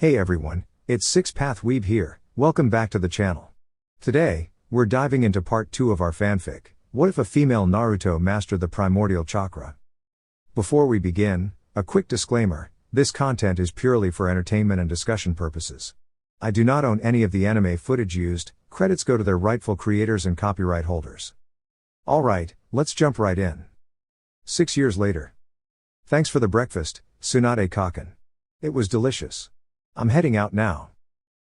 Hey everyone, it's 6path Weeb here, welcome back to the channel. Today, we're diving into part 2 of our fanfic, What if a female Naruto mastered the Primordial Chakra? Before we begin, a quick disclaimer, this content is purely for entertainment and discussion purposes. I do not own any of the anime footage used, credits go to their rightful creators and copyright holders. Alright, let's jump right in. 6 years later. Thanks for the breakfast, Tsunade-kaken. It was delicious. I'm heading out now.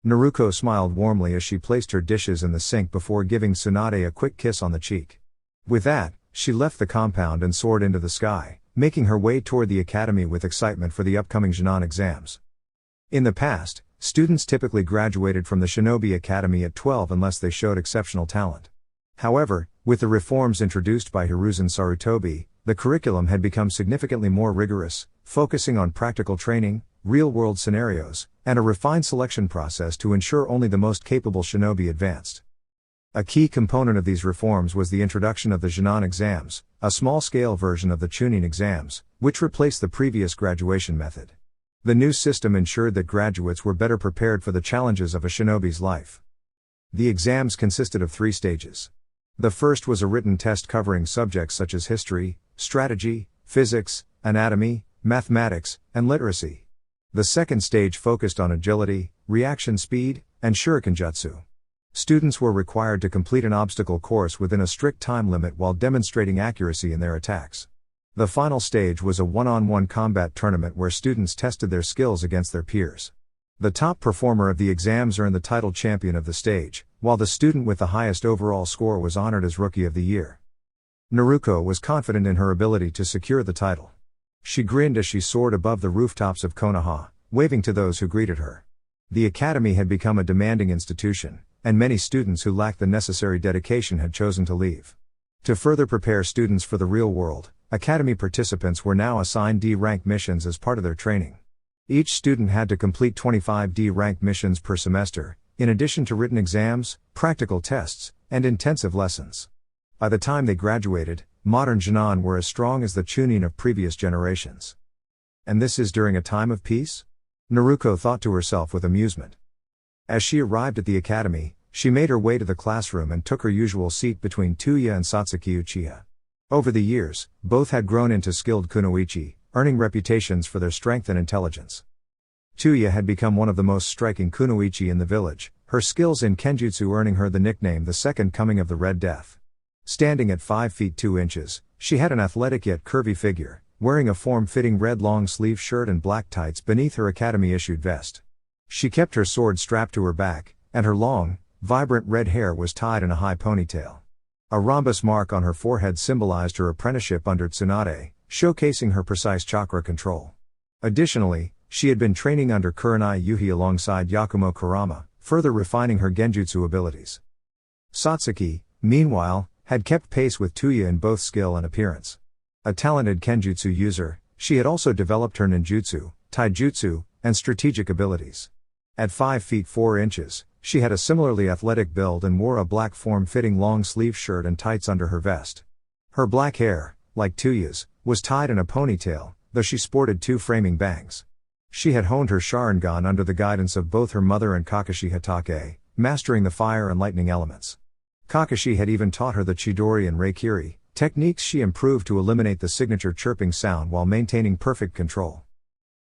Naruto smiled warmly as she placed her dishes in the sink before giving Tsunade a quick kiss on the cheek. With that, she left the compound and soared into the sky, making her way toward the academy with excitement for the upcoming Jonin exams. In the past, students typically graduated from the Shinobi Academy at 12 unless they showed exceptional talent. However, with the reforms introduced by Hiruzen Sarutobi, the curriculum had become significantly more rigorous, focusing on practical training, real-world scenarios, and a refined selection process to ensure only the most capable shinobi advanced. A key component of these reforms was the introduction of the Jonin exams, a small-scale version of the Chunin exams, which replaced the previous graduation method. The new system ensured that graduates were better prepared for the challenges of a shinobi's life. The exams consisted of 3 stages. The first was a written test covering subjects such as history, strategy, physics, anatomy, mathematics, and literacy. The second stage focused on agility, reaction speed, and shurikenjutsu. Students were required to complete an obstacle course within a strict time limit while demonstrating accuracy in their attacks. The final stage was a one-on-one combat tournament where students tested their skills against their peers. The top performer of the exams earned the title champion of the stage, while the student with the highest overall score was honored as Rookie of the Year. Naruto was confident in her ability to secure the title. She grinned as she soared above the rooftops of Konoha, waving to those who greeted her. The academy had become a demanding institution, and many students who lacked the necessary dedication had chosen to leave. To further prepare students for the real world, academy participants were now assigned D-rank missions as part of their training. Each student had to complete 25 D-rank missions per semester, in addition to written exams, practical tests, and intensive lessons. By the time they graduated, modern Jonin were as strong as the Chunin of previous generations. And this is during a time of peace? Naruto thought to herself with amusement. As she arrived at the academy, she made her way to the classroom and took her usual seat between Tuya and Satsuki Uchiha. Over the years, both had grown into skilled kunoichi, earning reputations for their strength and intelligence. Tuya had become one of the most striking kunoichi in the village, her skills in kenjutsu earning her the nickname the Second Coming of the Red Death. Standing at 5 feet 2 inches, she had an athletic yet curvy figure, wearing a form-fitting red long-sleeve shirt and black tights beneath her academy-issued vest. She kept her sword strapped to her back, and her long, vibrant red hair was tied in a high ponytail. A rhombus mark on her forehead symbolized her apprenticeship under Tsunade, showcasing her precise chakra control. Additionally, she had been training under Kurenai Yuhi alongside Yakumo Kurama, further refining her genjutsu abilities. Satsuki, meanwhile, had kept pace with Tuya in both skill and appearance. A talented kenjutsu user, she had also developed her ninjutsu, taijutsu, and strategic abilities. At 5 feet 4 inches, she had a similarly athletic build and wore a black form-fitting long-sleeve shirt and tights under her vest. Her black hair, like Tuya's, was tied in a ponytail, though she sported 2 framing bangs. She had honed her Sharingan under the guidance of both her mother and Kakashi Hatake, mastering the fire and lightning elements. Kakashi had even taught her the Chidori and Reikiri, techniques she improved to eliminate the signature chirping sound while maintaining perfect control.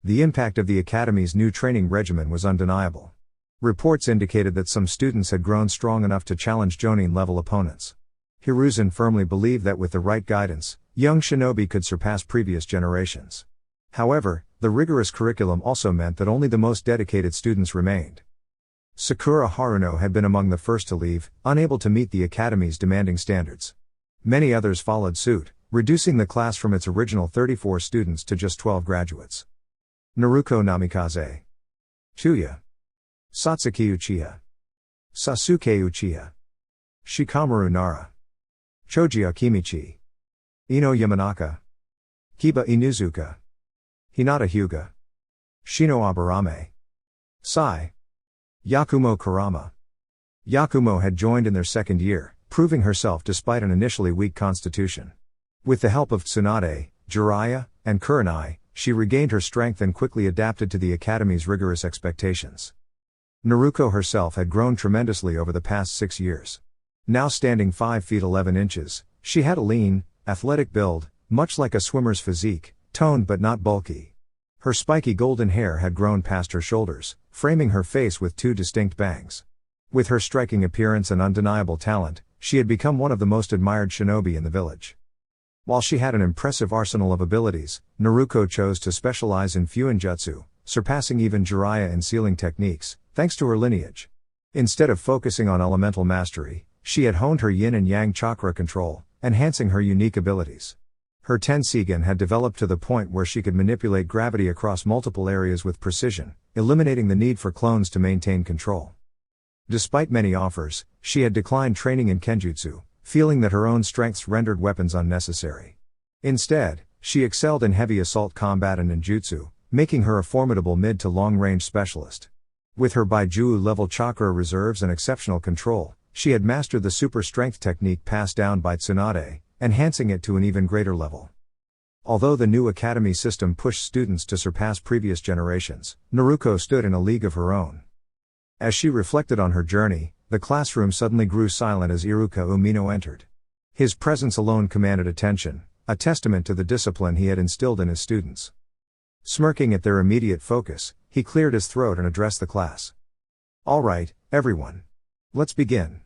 The impact of the academy's new training regimen was undeniable. Reports indicated that some students had grown strong enough to challenge Jonin-level opponents. Hiruzen firmly believed that with the right guidance, young shinobi could surpass previous generations. However, the rigorous curriculum also meant that only the most dedicated students remained. Sakura Haruno had been among the first to leave, unable to meet the academy's demanding standards. Many others followed suit, reducing the class from its original 34 students to just 12 graduates. Naruto Namikaze. Tuya. Satsuki Uchiha. Sasuke Uchiha. Shikamaru Nara. Choji Akimichi. Ino Yamanaka. Kiba Inuzuka. Hinata Hyuga. Shino Aburame. Sai. Yakumo Kurama. Yakumo had joined in their second year, proving herself despite an initially weak constitution. With the help of Tsunade, Jiraiya, and Kurenai, she regained her strength and quickly adapted to the academy's rigorous expectations. Naruto herself had grown tremendously over the past 6 years. Now standing 5 feet 11 inches, she had a lean, athletic build, much like a swimmer's physique, toned but not bulky. Her spiky golden hair had grown past her shoulders, framing her face with 2 distinct bangs. With her striking appearance and undeniable talent, she had become one of the most admired shinobi in the village. While she had an impressive arsenal of abilities, Naruto chose to specialize in Fuinjutsu, surpassing even Jiraiya in sealing techniques, thanks to her lineage. Instead of focusing on elemental mastery, she had honed her yin and yang chakra control, enhancing her unique abilities. Her Tenseigan had developed to the point where she could manipulate gravity across multiple areas with precision, eliminating the need for clones to maintain control. Despite many offers, she had declined training in Kenjutsu, feeling that her own strengths rendered weapons unnecessary. Instead, she excelled in heavy assault combat and ninjutsu, making her a formidable mid to long-range specialist. With her Baijuu-level chakra reserves and exceptional control, she had mastered the super strength technique passed down by Tsunade, enhancing it to an even greater level. Although the new academy system pushed students to surpass previous generations, Naruto stood in a league of her own. As she reflected on her journey, the classroom suddenly grew silent as Iruka Umino entered. His presence alone commanded attention, a testament to the discipline he had instilled in his students. Smirking at their immediate focus, he cleared his throat and addressed the class. "All right, everyone. Let's begin."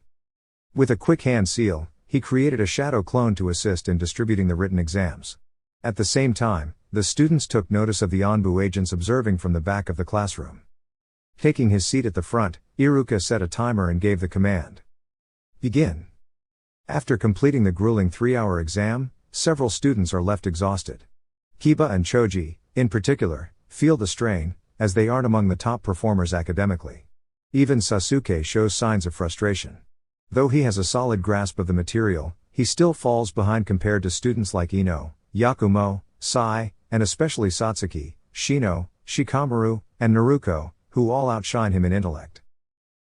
With a quick hand seal, he created a shadow clone to assist in distributing the written exams. At the same time, the students took notice of the Onbu agents observing from the back of the classroom. Taking his seat at the front, Iruka set a timer and gave the command. "Begin." After completing the grueling 3-hour exam, several students are left exhausted. Kiba and Choji, in particular, feel the strain, as they aren't among the top performers academically. Even Sasuke shows signs of frustration. Though he has a solid grasp of the material, he still falls behind compared to students like Ino, Yakumo, Sai, and especially Satsuki, Shino, Shikamaru, and Naruto, who all outshine him in intellect.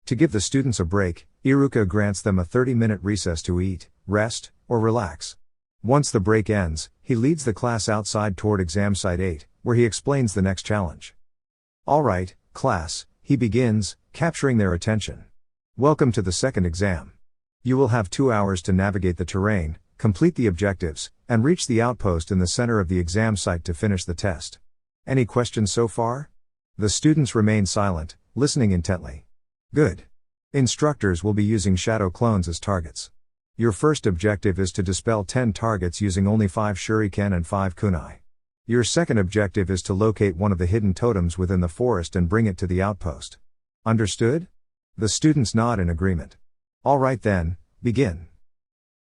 To give the students a break, Iruka grants them a 30-minute recess to eat, rest, or relax. Once the break ends, he leads the class outside toward exam site 8, where he explains the next challenge. "All right, class," he begins, capturing their attention. "Welcome to the second exam. You will have 2 hours to navigate the terrain, complete the objectives, and reach the outpost in the center of the exam site to finish the test. Any questions so far?" The students remain silent, listening intently. "Good. Instructors will be using shadow clones as targets. Your first objective is to dispel 10 targets using only 5 shuriken and 5 kunai. Your second objective is to locate one of the hidden totems within the forest and bring it to the outpost. Understood?" The students nod in agreement. "All right then, begin."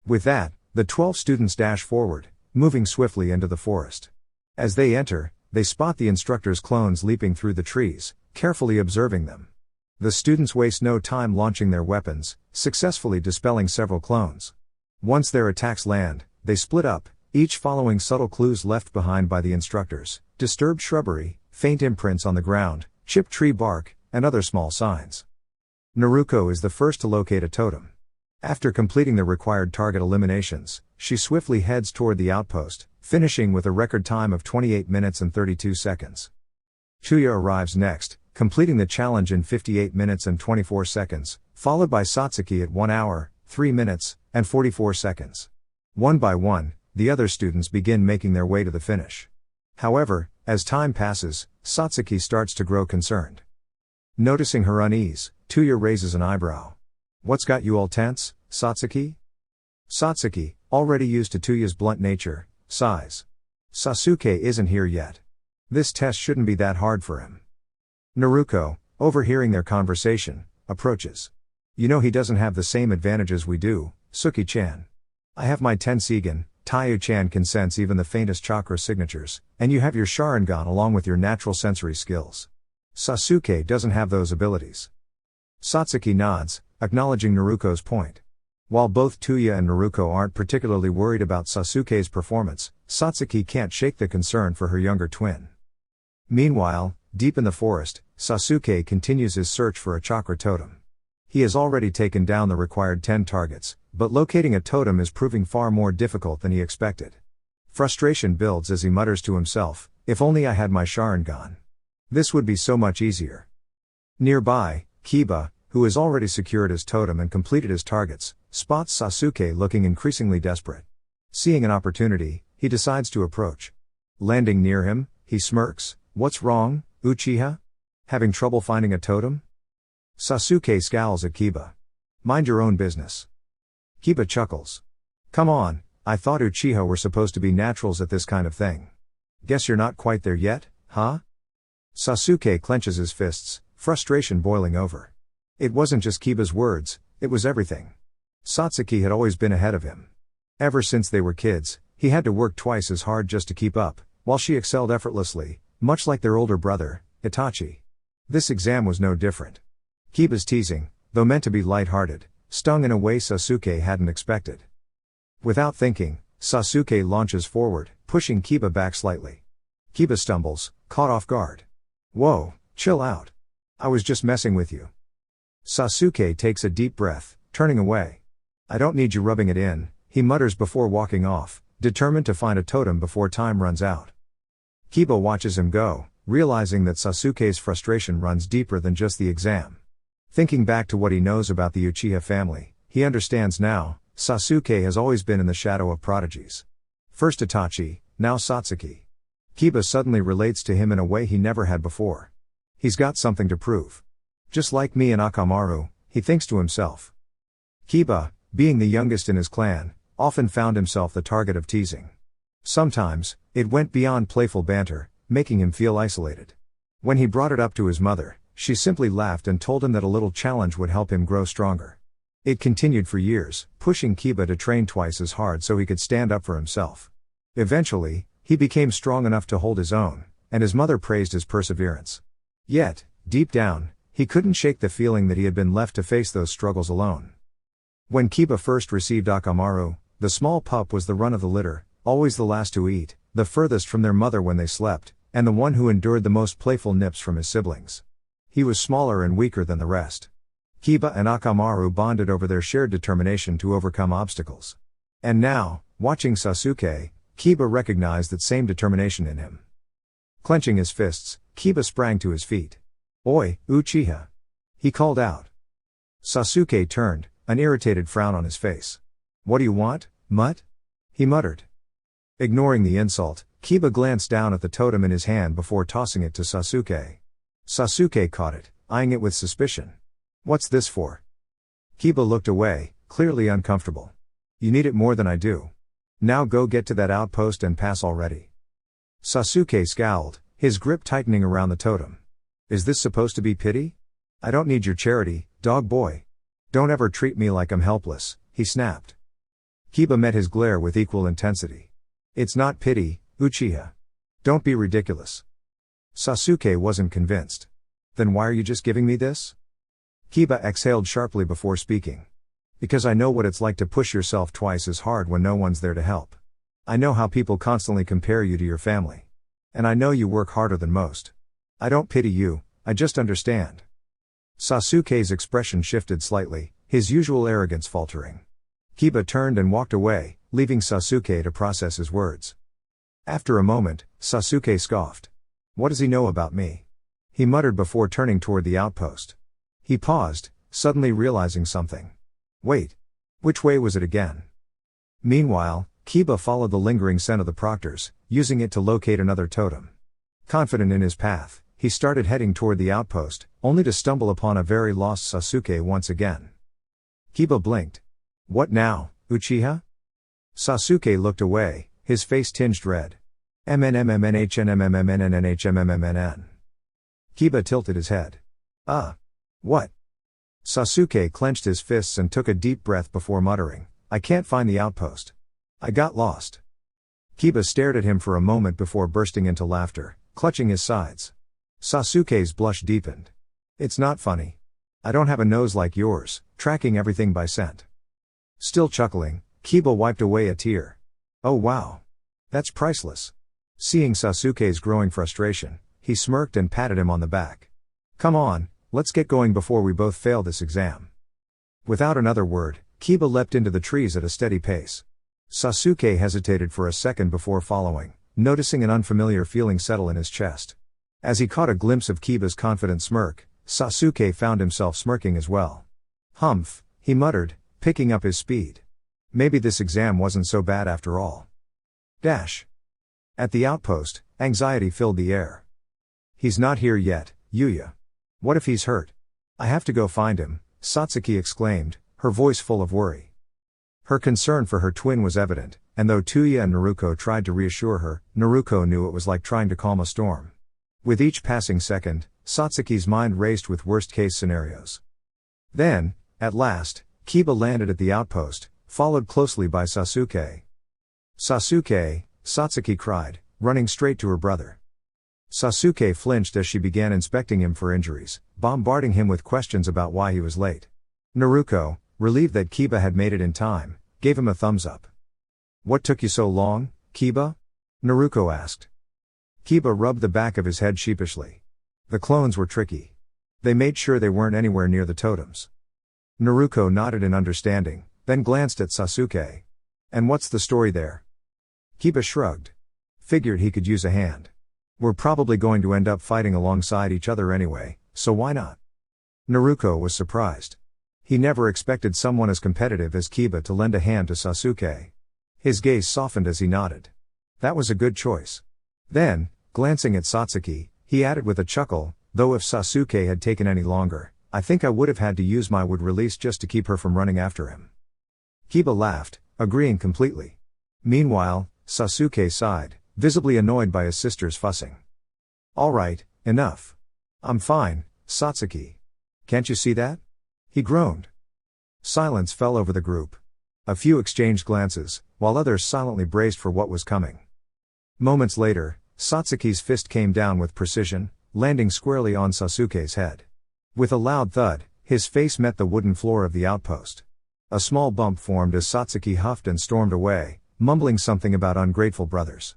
With that, the 12 students dash forward, moving swiftly into the forest. As they enter, they spot the instructor's clones leaping through the trees, carefully observing them. The students waste no time launching their weapons, successfully dispelling several clones. Once their attacks land, they split up, each following subtle clues left behind by the instructors: disturbed shrubbery, faint imprints on the ground, chipped tree bark, and other small signs. Naruto is the first to locate a totem. After completing the required target eliminations, she swiftly heads toward the outpost, finishing with a record time of 28 minutes and 32 seconds. Chuya arrives next, completing the challenge in 58 minutes and 24 seconds, followed by Satsuki at 1 hour, 3 minutes, and 44 seconds. One by one, the other students begin making their way to the finish. However, as time passes, Satsuki starts to grow concerned. Noticing her unease, Chuya raises an eyebrow. "What's got you all tense, Satsuki?" Satsuki, already used to Chuya's blunt nature, sighs. "Sasuke isn't here yet. This test shouldn't be that hard for him." Naruto, overhearing their conversation, approaches. "You know he doesn't have the same advantages we do, Suki-chan. I have my Tenseigan, Taiyu-chan can sense even the faintest chakra signatures, and you have your Sharingan along with your natural sensory skills. Sasuke doesn't have those abilities." Satsuki nods, acknowledging Naruto's point. While both Chuya and Naruto aren't particularly worried about Sasuke's performance, Satsuki can't shake the concern for her younger twin. Meanwhile, deep in the forest, Sasuke continues his search for a chakra totem. He has already taken down the required 10 targets, but locating a totem is proving far more difficult than he expected. Frustration builds as he mutters to himself, If only I had my Sharingan. This would be so much easier. Nearby, Kiba, who has already secured his totem and completed his targets, spots Sasuke looking increasingly desperate. Seeing an opportunity, he decides to approach. Landing near him, he smirks. What's wrong, Uchiha? Having trouble finding a totem? Sasuke scowls at Kiba. Mind your own business. Kiba chuckles. Come on, I thought Uchiha were supposed to be naturals at this kind of thing. Guess you're not quite there yet, huh? Sasuke clenches his fists, frustration boiling over. It wasn't just Kiba's words, it was everything. Satsuki had always been ahead of him. Ever since they were kids, he had to work twice as hard just to keep up, while she excelled effortlessly, much like their older brother, Itachi. This exam was no different. Kiba's teasing, though meant to be light-hearted, stung in a way Sasuke hadn't expected. Without thinking, Sasuke launches forward, pushing Kiba back slightly. Kiba stumbles, caught off guard. Whoa, chill out. I was just messing with you. Sasuke takes a deep breath, turning away. I don't need you rubbing it in, he mutters before walking off, determined to find a totem before time runs out. Kiba watches him go, realizing that Sasuke's frustration runs deeper than just the exam. Thinking back to what he knows about the Uchiha family, he understands now, Sasuke has always been in the shadow of prodigies. First Itachi, now Satsuki. Kiba suddenly relates to him in a way he never had before. He's got something to prove. Just like me and Akamaru, he thinks to himself. Kiba, being the youngest in his clan, often found himself the target of teasing. Sometimes, it went beyond playful banter, making him feel isolated. When he brought it up to his mother, she simply laughed and told him that a little challenge would help him grow stronger. It continued for years, pushing Kiba to train twice as hard so he could stand up for himself. Eventually, he became strong enough to hold his own, and his mother praised his perseverance. Yet, deep down, he couldn't shake the feeling that he had been left to face those struggles alone. When Kiba first received Akamaru, the small pup was the run of the litter, always the last to eat, the furthest from their mother when they slept, and the one who endured the most playful nips from his siblings. He was smaller and weaker than the rest. Kiba and Akamaru bonded over their shared determination to overcome obstacles. And now, watching Sasuke, Kiba recognized that same determination in him. Clenching his fists, Kiba sprang to his feet. Oi, Uchiha! He called out. Sasuke turned, an irritated frown on his face. What do you want, mutt? He muttered. Ignoring the insult, Kiba glanced down at the totem in his hand before tossing it to Sasuke. Sasuke caught it, eyeing it with suspicion. What's this for? Kiba looked away, clearly uncomfortable. You need it more than I do. Now go get to that outpost and pass already. Sasuke scowled, his grip tightening around the totem. Is this supposed to be pity? I don't need your charity, dog boy. Don't ever treat me like I'm helpless, he snapped. Kiba met his glare with equal intensity. It's not pity, Uchiha. Don't be ridiculous. Sasuke wasn't convinced. Then why are you just giving me this? Kiba exhaled sharply before speaking. Because I know what it's like to push yourself twice as hard when no one's there to help. I know how people constantly compare you to your family. And I know you work harder than most. I don't pity you, I just understand. Sasuke's expression shifted slightly, his usual arrogance faltering. Kiba turned and walked away, leaving Sasuke to process his words. After a moment, Sasuke scoffed. What does he know about me? He muttered before turning toward the outpost. He paused, suddenly realizing something. Wait. Which way was it again? Meanwhile, Kiba followed the lingering scent of the proctors, using it to locate another totem. Confident in his path, he started heading toward the outpost, only to stumble upon a very lost Sasuke once again. Kiba blinked. What now, Uchiha? Sasuke looked away, his face tinged red. MNMMNHNMMNNNHMMMNN. Kiba tilted his head. What? Sasuke clenched his fists and took a deep breath before muttering, I can't find the outpost. I got lost. Kiba stared at him for a moment before bursting into laughter, clutching his sides. Sasuke's blush deepened. It's not funny. I don't have a nose like yours, tracking everything by scent. Still chuckling, Kiba wiped away a tear. Oh wow. That's priceless. Seeing Sasuke's growing frustration, he smirked and patted him on the back. Come on, let's get going before we both fail this exam. Without another word, Kiba leapt into the trees at a steady pace. Sasuke hesitated for a second before following, noticing an unfamiliar feeling settle in his chest. As he caught a glimpse of Kiba's confident smirk, Sasuke found himself smirking as well. Humph, he muttered, picking up his speed. Maybe this exam wasn't so bad after all. Dash. At the outpost, anxiety filled the air. He's not here yet, Yuya. What if he's hurt? I have to go find him, Satsuki exclaimed, her voice full of worry. Her concern for her twin was evident, and though Tuya and Naruto tried to reassure her, Naruto knew it was like trying to calm a storm. With each passing second, Satsuki's mind raced with worst-case scenarios. Then, at last, Kiba landed at the outpost, followed closely by Sasuke. Sasuke, Satsuki cried, running straight to her brother. Sasuke flinched as she began inspecting him for injuries, bombarding him with questions about why he was late. Naruto, relieved that Kiba had made it in time, gave him a thumbs up. What took you so long, Kiba? Naruto asked. Kiba rubbed the back of his head sheepishly. The clones were tricky. They made sure they weren't anywhere near the totems. Naruto nodded in understanding, then glanced at Sasuke. And what's the story there? Kiba shrugged. Figured he could use a hand. We're probably going to end up fighting alongside each other anyway, so why not? Naruto was surprised. He never expected someone as competitive as Kiba to lend a hand to Sasuke. His gaze softened as he nodded. That was a good choice. Then, glancing at Satsuki, he added with a chuckle, though if Sasuke had taken any longer, I think I would have had to use my wood release just to keep her from running after him. Kiba laughed, agreeing completely. Meanwhile, Sasuke sighed, visibly annoyed by his sister's fussing. All right, enough. I'm fine, Satsuki. Can't you see that? He groaned. Silence fell over the group. A few exchanged glances, while others silently braced for what was coming. Moments later, Satsuki's fist came down with precision, landing squarely on Sasuke's head. With a loud thud, his face met the wooden floor of the outpost. A small bump formed as Satsuki huffed and stormed away, mumbling something about ungrateful brothers.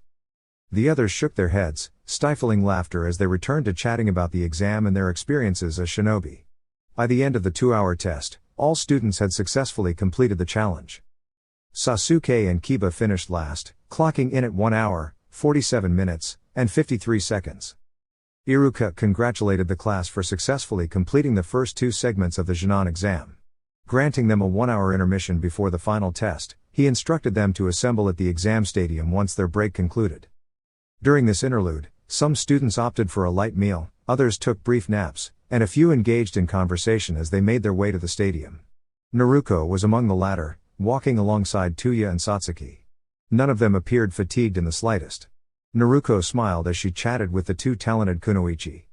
The others shook their heads, stifling laughter as they returned to chatting about the exam and their experiences as shinobi. By the end of the 2-hour test, all students had successfully completed the challenge. Sasuke and Kiba finished last, clocking in at 1 hour, 47 minutes, and 53 seconds. Iruka congratulated the class for successfully completing the first 2 segments of the Junon exam. Granting them a 1-hour intermission before the final test, he instructed them to assemble at the exam stadium once their break concluded. During this interlude, some students opted for a light meal, others took brief naps, and a few engaged in conversation as they made their way to the stadium. Naruto was among the latter, walking alongside Tuya and Satsuki. None of them appeared fatigued in the slightest. Naruto smiled as she chatted with the 2 talented kunoichi.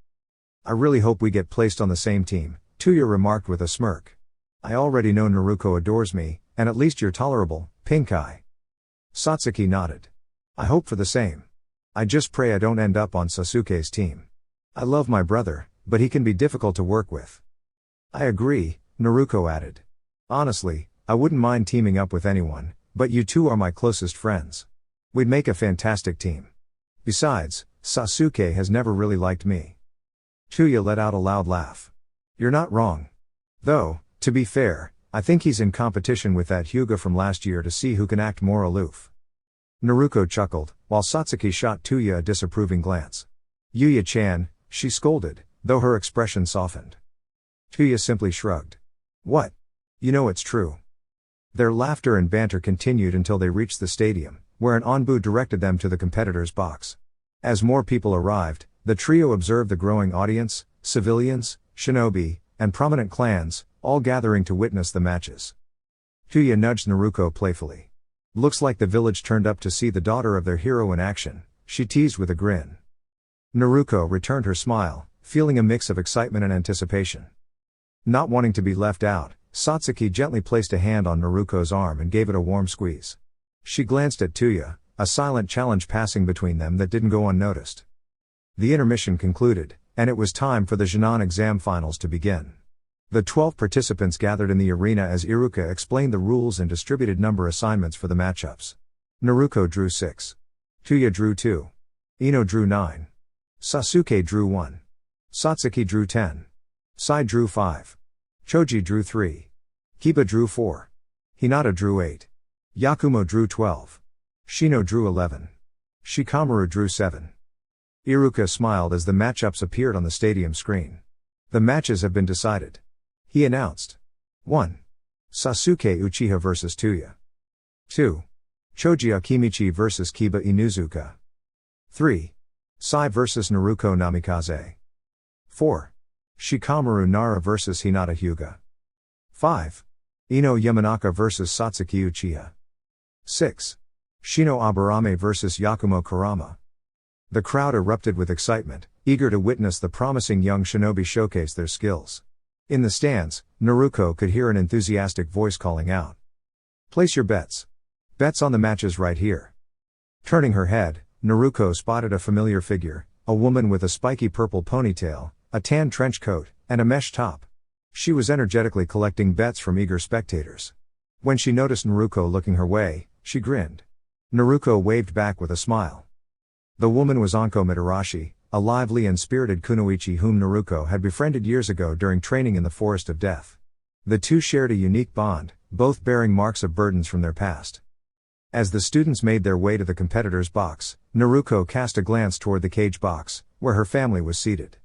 I really hope we get placed on the same team, Tuya remarked with a smirk. I already know Naruto adores me, and at least you're tolerable, pink eye. Satsuki nodded. I hope for the same. I just pray I don't end up on Sasuke's team. I love my brother, but he can be difficult to work with. I agree, Naruto added. Honestly, I wouldn't mind teaming up with anyone, but you two are my closest friends. We'd make a fantastic team. Besides, Sasuke has never really liked me. Tuya let out a loud laugh. You're not wrong. Though, to be fair, I think he's in competition with that Hyuga from last year to see who can act more aloof. Naruto chuckled, while Satsuki shot Tuya a disapproving glance. Yuya-chan, she scolded, though her expression softened. Tuya simply shrugged. What? You know it's true. Their laughter and banter continued until they reached the stadium, where an Onbu directed them to the competitors' box. As more people arrived, the trio observed the growing audience, civilians, shinobi, and prominent clans, all gathering to witness the matches. Tuya nudged Naruto playfully. Looks like the village turned up to see the daughter of their hero in action, she teased with a grin. Naruto returned her smile, feeling a mix of excitement and anticipation. Not wanting to be left out, Satsuki gently placed a hand on Naruto's arm and gave it a warm squeeze. She glanced at Tuya, a silent challenge passing between them that didn't go unnoticed. The intermission concluded, and it was time for the Junon exam finals to begin. The 12 participants gathered in the arena as Iruka explained the rules and distributed number assignments for the matchups. Naruto drew 6. Tuya drew 2. Ino drew 9. Sasuke drew 1. Satsuki drew 10. Sai drew 5. Choji drew 3. Kiba drew 4. Hinata drew 8. Yakumo drew 12. Shino drew 11. Shikamaru drew 7. Iruka smiled as the matchups appeared on the stadium screen. The matches have been decided. He announced. 1. Sasuke Uchiha vs Tuya. 2. Choji Akimichi vs Kiba Inuzuka. 3. Sai vs Naruto Namikaze. 4. Shikamaru Nara vs Hinata Hyuga. 5. Ino Yamanaka vs Satsuki Uchiha. 6. Shino Aburame vs Yakumo Kurama. The crowd erupted with excitement, eager to witness the promising young shinobi showcase their skills. In the stands, Naruto could hear an enthusiastic voice calling out. Place your bets. Bets on the matches right here. Turning her head, Naruto spotted a familiar figure, a woman with a spiky purple ponytail, a tan trench coat, and a mesh top. She was energetically collecting bets from eager spectators. When she noticed Naruto looking her way, she grinned. Naruto waved back with a smile. The woman was Anko Mitarashi, a lively and spirited kunoichi whom Naruto had befriended years ago during training in the Forest of Death. The two shared a unique bond, both bearing marks of burdens from their past. As the students made their way to the competitor's box, Naruto cast a glance toward the cage box, where her family was seated.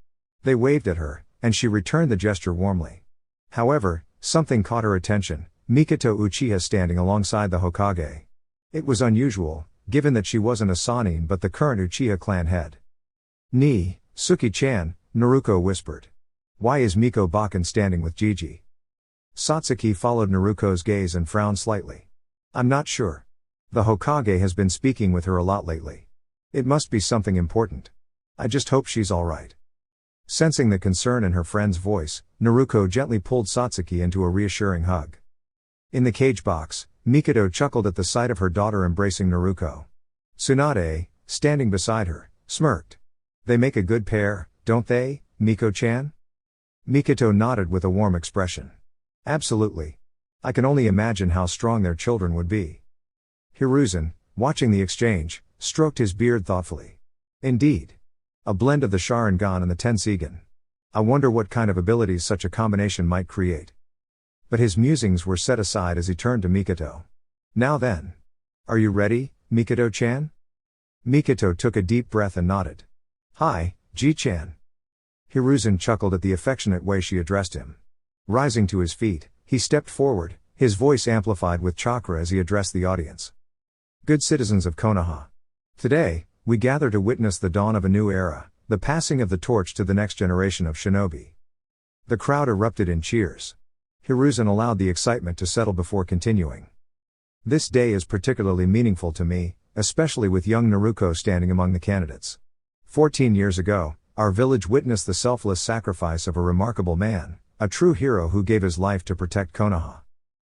They waved at her, and she returned the gesture warmly. However, something caught her attention: Mikoto Uchiha standing alongside the Hokage. It was unusual, given that she wasn't a Sannin but the current Uchiha clan head. Ni, Suki-chan, Naruto whispered. Why is Miko Bakken standing with Gigi? Satsuki followed Naruto's gaze and frowned slightly. I'm not sure. The Hokage has been speaking with her a lot lately. It must be something important. I just hope she's alright. Sensing the concern in her friend's voice, Naruto gently pulled Satsuki into a reassuring hug. In the cage box, Mikoto chuckled at the sight of her daughter embracing Naruto. Tsunade, standing beside her, smirked. They make a good pair, don't they, Miko-chan? Mikoto nodded with a warm expression. Absolutely. I can only imagine how strong their children would be. Hiruzen, watching the exchange, stroked his beard thoughtfully. Indeed. A blend of the Sharingan and the Tensigen. I wonder what kind of abilities such a combination might create. But his musings were set aside as he turned to Mikoto. Now then. Are you ready, Mikoto-chan? Mikoto took a deep breath and nodded. Hi, Ji-chan. Hiruzen chuckled at the affectionate way she addressed him. Rising to his feet, he stepped forward, his voice amplified with chakra as he addressed the audience. Good citizens of Konoha. Today, we gather to witness the dawn of a new era, the passing of the torch to the next generation of shinobi. The crowd erupted in cheers. Hiruzen allowed the excitement to settle before continuing. This day is particularly meaningful to me, especially with young Naruto standing among the candidates. 14 years ago, our village witnessed the selfless sacrifice of a remarkable man, a true hero who gave his life to protect Konoha.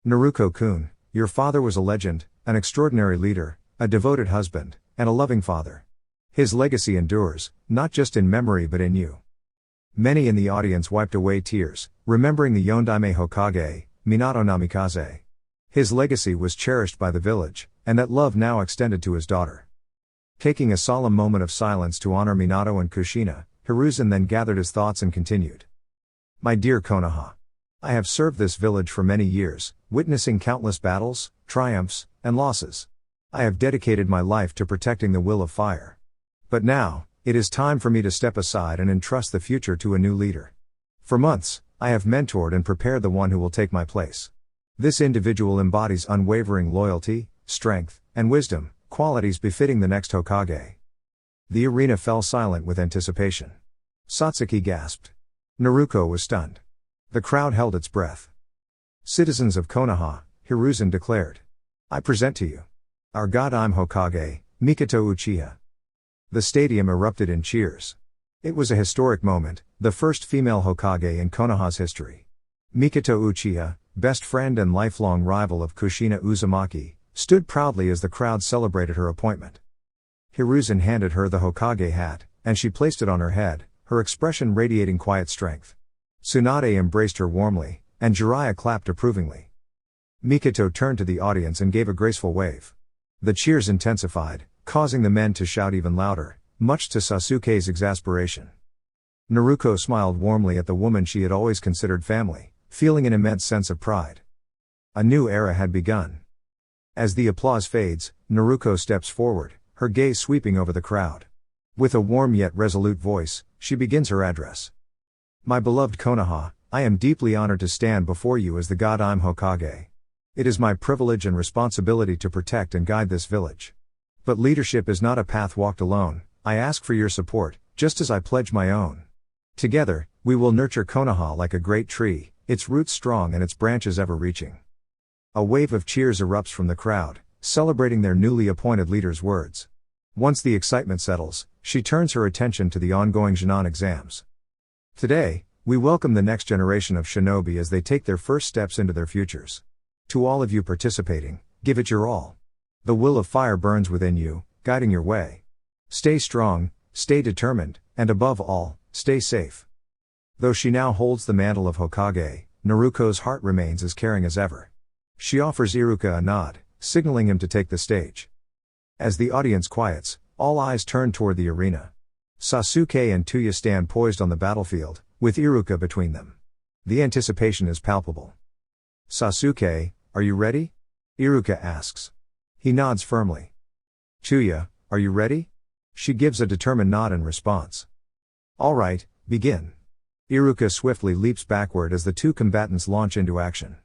Naruto-kun, your father was a legend, an extraordinary leader, a devoted husband, and a loving father. His legacy endures, not just in memory but in you. Many in the audience wiped away tears, remembering the Yondaime Hokage, Minato Namikaze. His legacy was cherished by the village, and that love now extended to his daughter. Taking a solemn moment of silence to honor Minato and Kushina, Hiruzen then gathered his thoughts and continued. My dear Konoha. I have served this village for many years, witnessing countless battles, triumphs, and losses. I have dedicated my life to protecting the will of fire. But now, it is time for me to step aside and entrust the future to a new leader. For months, I have mentored and prepared the one who will take my place. This individual embodies unwavering loyalty, strength, and wisdom, qualities befitting the next Hokage. The arena fell silent with anticipation. Satsuki gasped. Naruto was stunned. The crowd held its breath. Citizens of Konoha, Hiruzen declared. I present to you our Godime Hokage, Mikoto Uchiha. The stadium erupted in cheers. It was a historic moment, the first female Hokage in Konoha's history. Mikoto Uchiha, best friend and lifelong rival of Kushina Uzumaki, stood proudly as the crowd celebrated her appointment. Hiruzen handed her the Hokage hat, and she placed it on her head, her expression radiating quiet strength. Tsunade embraced her warmly, and Jiraiya clapped approvingly. Mikoto turned to the audience and gave a graceful wave. The cheers intensified, causing the men to shout even louder, much to Sasuke's exasperation. Naruto smiled warmly at the woman she had always considered family, feeling an immense sense of pride. A new era had begun. As the applause fades, Naruto steps forward, her gaze sweeping over the crowd. With a warm yet resolute voice, she begins her address. My beloved Konoha, I am deeply honored to stand before you as the god I'm Hokage. It is my privilege and responsibility to protect and guide this village. But leadership is not a path walked alone. I ask for your support, just as I pledge my own. Together, we will nurture Konoha like a great tree, its roots strong and its branches ever-reaching. A wave of cheers erupts from the crowd, celebrating their newly appointed leader's words. Once the excitement settles, she turns her attention to the ongoing Junon exams. Today, we welcome the next generation of shinobi as they take their first steps into their futures. To all of you participating, give it your all. The will of fire burns within you, guiding your way. Stay strong, stay determined, and above all, stay safe. Though she now holds the mantle of Hokage, Naruto's heart remains as caring as ever. She offers Iruka a nod, signaling him to take the stage. As the audience quiets, all eyes turn toward the arena. Sasuke and Tuya stand poised on the battlefield, with Iruka between them. The anticipation is palpable. Sasuke, are you ready? Iruka asks. He nods firmly. Tuya, are you ready? She gives a determined nod in response. All right, begin. Iruka swiftly leaps backward as the two combatants launch into action.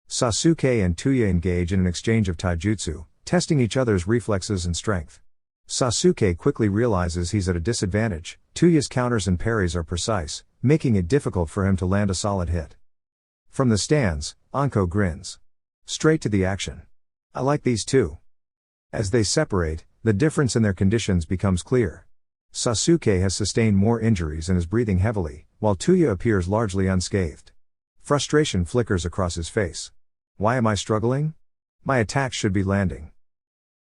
Sasuke and Tuya engage in an exchange of taijutsu, testing each other's reflexes and strength. Sasuke quickly realizes he's at a disadvantage. Tuya's counters and parries are precise, making it difficult for him to land a solid hit. From the stands, Anko grins. Straight to the action. I like these two. As they separate, the difference in their conditions becomes clear. Sasuke has sustained more injuries and is breathing heavily, while Tuya appears largely unscathed. Frustration flickers across his face. Why am I struggling? My attacks should be landing.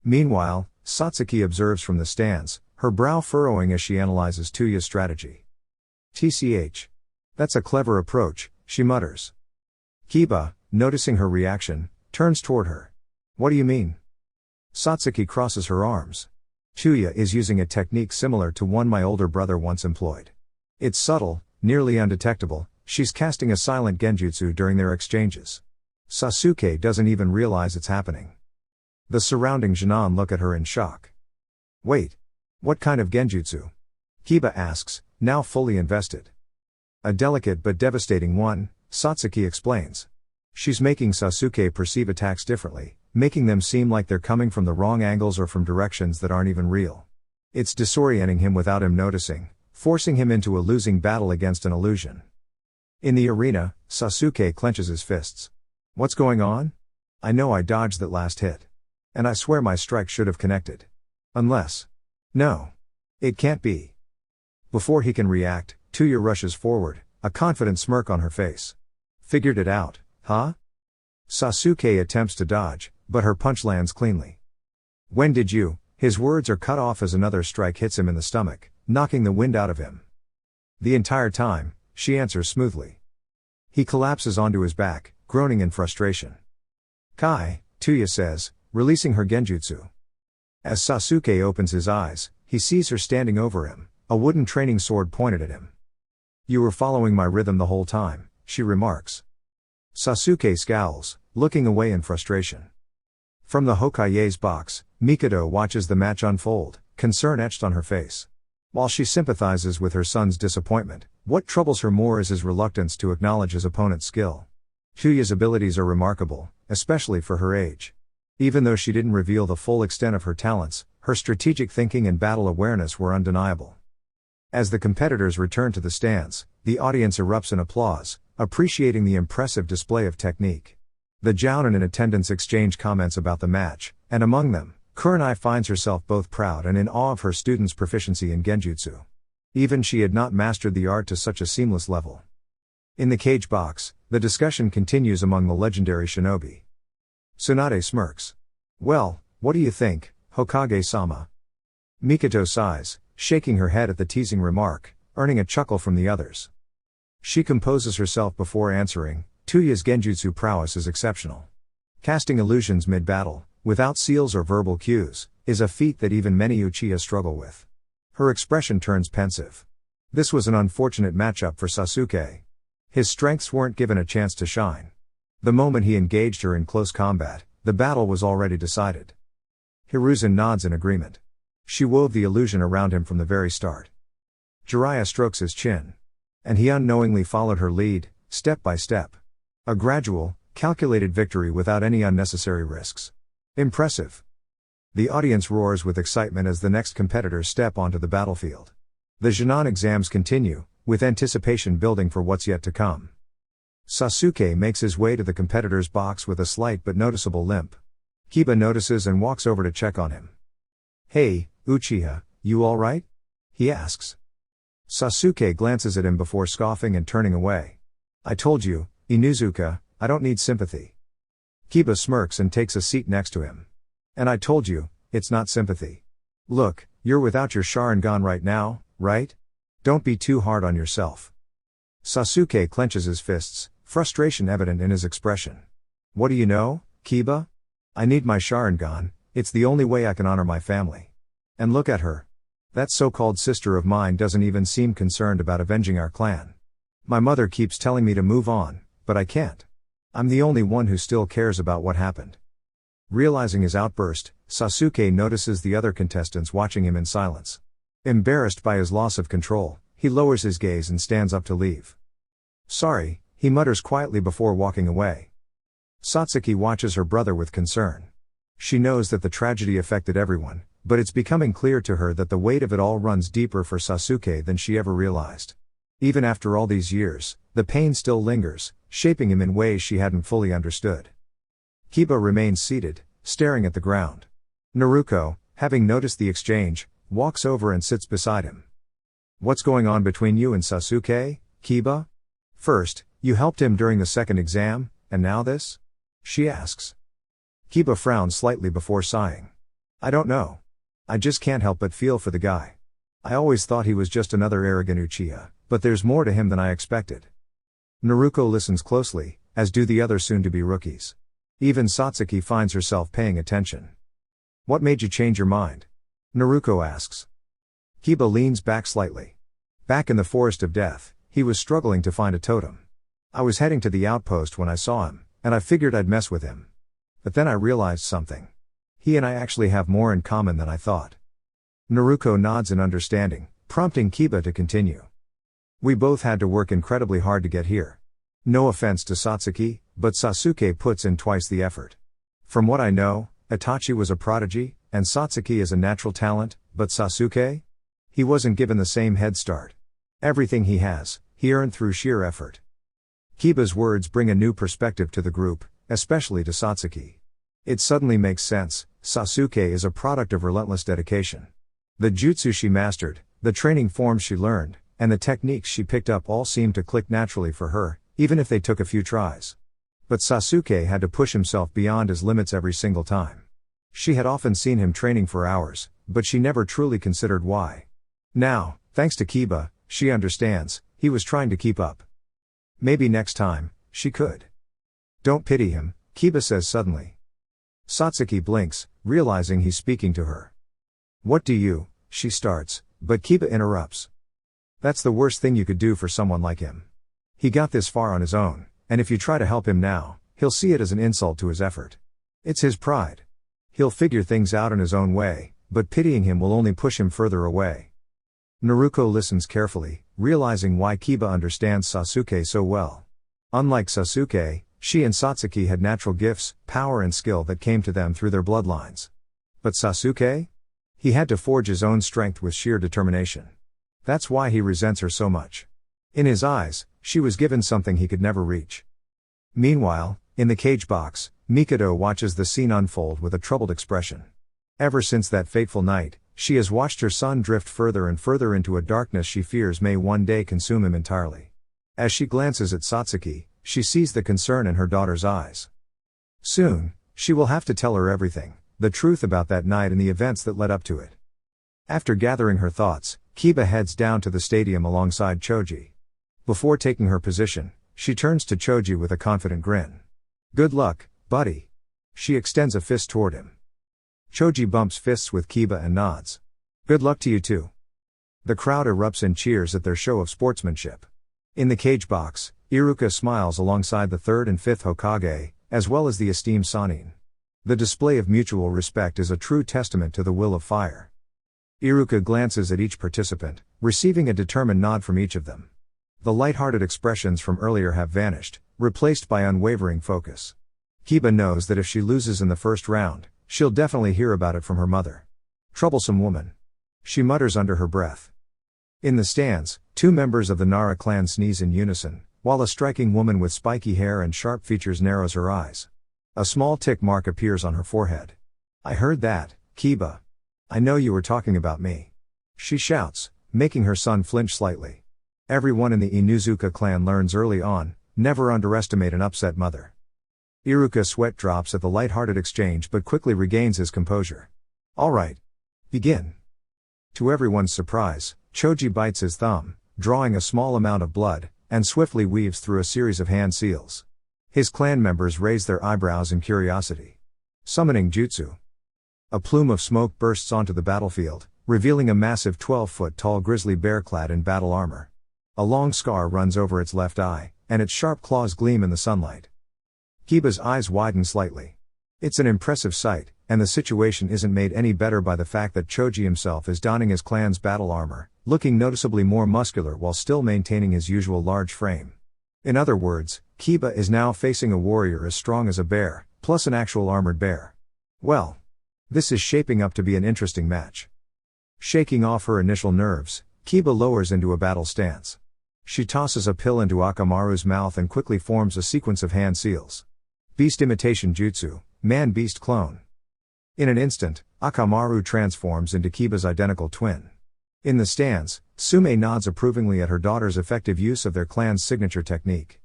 Meanwhile, Satsuki observes from the stands, her brow furrowing as she analyzes Tuya's strategy. TCH. That's a clever approach, she mutters. Kiba, noticing her reaction, turns toward her. What do you mean? Satsuki crosses her arms. Tuya is using a technique similar to one my older brother once employed. It's subtle, nearly undetectable, she's casting a silent genjutsu during their exchanges. Sasuke doesn't even realize it's happening. The surrounding Junon look at her in shock. Wait. What kind of genjutsu? Kiba asks, now fully invested. A delicate but devastating one, Satsuki explains. She's making Sasuke perceive attacks differently, making them seem like they're coming from the wrong angles or from directions that aren't even real. It's disorienting him without him noticing, forcing him into a losing battle against an illusion. In the arena, Sasuke clenches his fists. What's going on? I know I dodged that last hit. And I swear my strike should have connected. Unless. No. It can't be. Before he can react, Tuya rushes forward, a confident smirk on her face. Figured it out, huh? Sasuke attempts to dodge, but her punch lands cleanly. When did you? His words are cut off as another strike hits him in the stomach, knocking the wind out of him. The entire time, she answers smoothly. He collapses onto his back, groaning in frustration. Kai, Tuya says, releasing her genjutsu. As Sasuke opens his eyes, he sees her standing over him, a wooden training sword pointed at him. You were following my rhythm the whole time, she remarks. Sasuke scowls, looking away in frustration. From the Hokage's box, Mikado watches the match unfold, concern etched on her face. While she sympathizes with her son's disappointment, what troubles her more is his reluctance to acknowledge his opponent's skill. Tuya's abilities are remarkable, especially for her age. Even though she didn't reveal the full extent of her talents, her strategic thinking and battle awareness were undeniable. As the competitors return to the stands, the audience erupts in applause, appreciating the impressive display of technique. The Jounin in attendance exchange comments about the match, and among them, Kurenai finds herself both proud and in awe of her students' proficiency in genjutsu. Even she had not mastered the art to such a seamless level. In the cage box, the discussion continues among the legendary shinobi. Tsunade smirks. Well, what do you think, Hokage-sama? Mikoto sighs, shaking her head at the teasing remark, earning a chuckle from the others. She composes herself before answering. Tuya's genjutsu prowess is exceptional. Casting illusions mid-battle, without seals or verbal cues, is a feat that even many Uchiha struggle with. Her expression turns pensive. This was an unfortunate matchup for Sasuke. His strengths weren't given a chance to shine. The moment he engaged her in close combat, the battle was already decided. Hiruzen nods in agreement. She wove the illusion around him from the very start. Jiraiya strokes his chin. And he unknowingly followed her lead, step by step. A gradual, calculated victory without any unnecessary risks. Impressive. The audience roars with excitement as the next competitors step onto the battlefield. The Jinan exams continue, with anticipation building for what's yet to come. Sasuke makes his way to the competitor's box with a slight but noticeable limp. Kiba notices and walks over to check on him. "Hey, Uchiha, you alright?" he asks. Sasuke glances at him before scoffing and turning away. "I told you, Inuzuka, I don't need sympathy." Kiba smirks and takes a seat next to him. "And I told you, it's not sympathy. Look, you're without your Sharingan right now, right? Don't be too hard on yourself." Sasuke clenches his fists, frustration evident in his expression. "What do you know, Kiba? I need my Sharingan, it's the only way I can honor my family. And look at her. That so-called sister of mine doesn't even seem concerned about avenging our clan. My mother keeps telling me to move on, but I can't. I'm the only one who still cares about what happened." Realizing his outburst, Sasuke notices the other contestants watching him in silence. Embarrassed by his loss of control, he lowers his gaze and stands up to leave. "Sorry," he mutters quietly before walking away. Satsuki watches her brother with concern. She knows that the tragedy affected everyone, but it's becoming clear to her that the weight of it all runs deeper for Sasuke than she ever realized. Even after all these years, the pain still lingers, shaping him in ways she hadn't fully understood. Kiba remains seated, staring at the ground. Naruto, having noticed the exchange, walks over and sits beside him. "What's going on between you and Sasuke, Kiba? First, you helped him during the second exam, and now this?" she asks. Kiba frowns slightly before sighing. "I don't know. I just can't help but feel for the guy. I always thought he was just another arrogant Uchiha, but there's more to him than I expected." Naruto listens closely, as do the other soon-to-be rookies. Even Satsuki finds herself paying attention. "What made you change your mind?" Naruto asks. Kiba leans back slightly. "Back in the Forest of Death, he was struggling to find a totem. I was heading to the outpost when I saw him, and I figured I'd mess with him. But then I realized something. He and I actually have more in common than I thought." Naruto nods in understanding, prompting Kiba to continue. "We both had to work incredibly hard to get here. No offense to Satsuki, but Sasuke puts in twice the effort. From what I know, Itachi was a prodigy, and Satsuki is a natural talent, but Sasuke? He wasn't given the same head start. Everything he has, he earned through sheer effort." Kiba's words bring a new perspective to the group, especially to Satsuki. It suddenly makes sense. Sasuke is a product of relentless dedication. The jutsu she mastered, the training forms she learned, and the techniques she picked up all seemed to click naturally for her, even if they took a few tries. But Sasuke had to push himself beyond his limits every single time. She had often seen him training for hours, but she never truly considered why. Now, thanks to Kiba, she understands, he was trying to keep up. Maybe next time, she could. "Don't pity him," Kiba says suddenly. Satsuki blinks, realizing he's speaking to her. "What do you," she starts, but Kiba interrupts. "That's the worst thing you could do for someone like him. He got this far on his own, and if you try to help him now, he'll see it as an insult to his effort. It's his pride. He'll figure things out in his own way, but pitying him will only push him further away." Naruto listens carefully, realizing why Kiba understands Sasuke so well. Unlike Sasuke, she and Satsuki had natural gifts, power and skill that came to them through their bloodlines. But Sasuke? He had to forge his own strength with sheer determination. That's why he resents her so much. In his eyes, she was given something he could never reach. Meanwhile, in the cage box, Mikado watches the scene unfold with a troubled expression. Ever since that fateful night, she has watched her son drift further and further into a darkness she fears may one day consume him entirely. As she glances at Satsuki, she sees the concern in her daughter's eyes. Soon, she will have to tell her everything, the truth about that night and the events that led up to it. After gathering her thoughts, Kiba heads down to the stadium alongside Choji. Before taking her position, she turns to Choji with a confident grin. "Good luck, buddy." She extends a fist toward him. Choji bumps fists with Kiba and nods. "Good luck to you too." The crowd erupts in cheers at their show of sportsmanship. In the cage box, Iruka smiles alongside the 3rd and 5th Hokage, as well as the esteemed Sannin. The display of mutual respect is a true testament to the will of fire. Iruka glances at each participant, receiving a determined nod from each of them. The light-hearted expressions from earlier have vanished, replaced by unwavering focus. Kiba knows that if she loses in the first round, she'll definitely hear about it from her mother. Troublesome woman. She mutters under her breath. In the stands, two members of the Nara clan sneeze in unison, while a striking woman with spiky hair and sharp features narrows her eyes. A small tick mark appears on her forehead. I heard that, Kiba. I know you were talking about me. She shouts, making her son flinch slightly. Everyone in the Inuzuka clan learns early on, never underestimate an upset mother. Iruka's sweat drops at the light-hearted exchange but quickly regains his composure. All right. Begin. To everyone's surprise, Choji bites his thumb, drawing a small amount of blood, and swiftly weaves through a series of hand seals. His clan members raise their eyebrows in curiosity. Summoning jutsu. A plume of smoke bursts onto the battlefield, revealing a massive 12-foot-tall grizzly bear clad in battle armor. A long scar runs over its left eye, and its sharp claws gleam in the sunlight. Kiba's eyes widen slightly. It's an impressive sight, and the situation isn't made any better by the fact that Choji himself is donning his clan's battle armor, looking noticeably more muscular while still maintaining his usual large frame. In other words, Kiba is now facing a warrior as strong as a bear, plus an actual armored bear. Well, this is shaping up to be an interesting match. Shaking off her initial nerves, Kiba lowers into a battle stance. She tosses a pill into Akamaru's mouth and quickly forms a sequence of hand seals. Beast imitation jutsu, man-beast clone. In an instant, Akamaru transforms into Kiba's identical twin. In the stands, Tsume nods approvingly at her daughter's effective use of their clan's signature technique.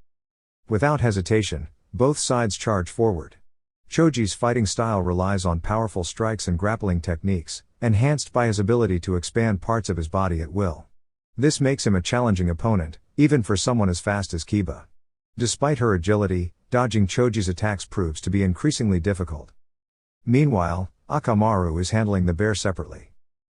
Without hesitation, both sides charge forward. Choji's fighting style relies on powerful strikes and grappling techniques, enhanced by his ability to expand parts of his body at will. This makes him a challenging opponent, even for someone as fast as Kiba. Despite her agility, dodging Choji's attacks proves to be increasingly difficult. Meanwhile, Akamaru is handling the bear separately.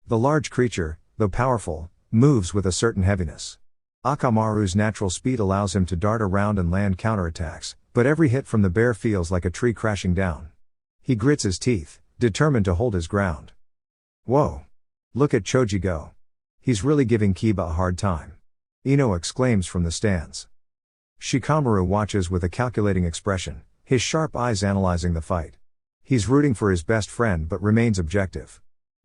The large creature, though powerful, moves with a certain heaviness. Akamaru's natural speed allows him to dart around and land counterattacks, but every hit from the bear feels like a tree crashing down. He grits his teeth, determined to hold his ground. Whoa! Look at Choji go. He's really giving Kiba a hard time. Ino exclaims from the stands. Shikamaru watches with a calculating expression, his sharp eyes analyzing the fight. He's rooting for his best friend but remains objective.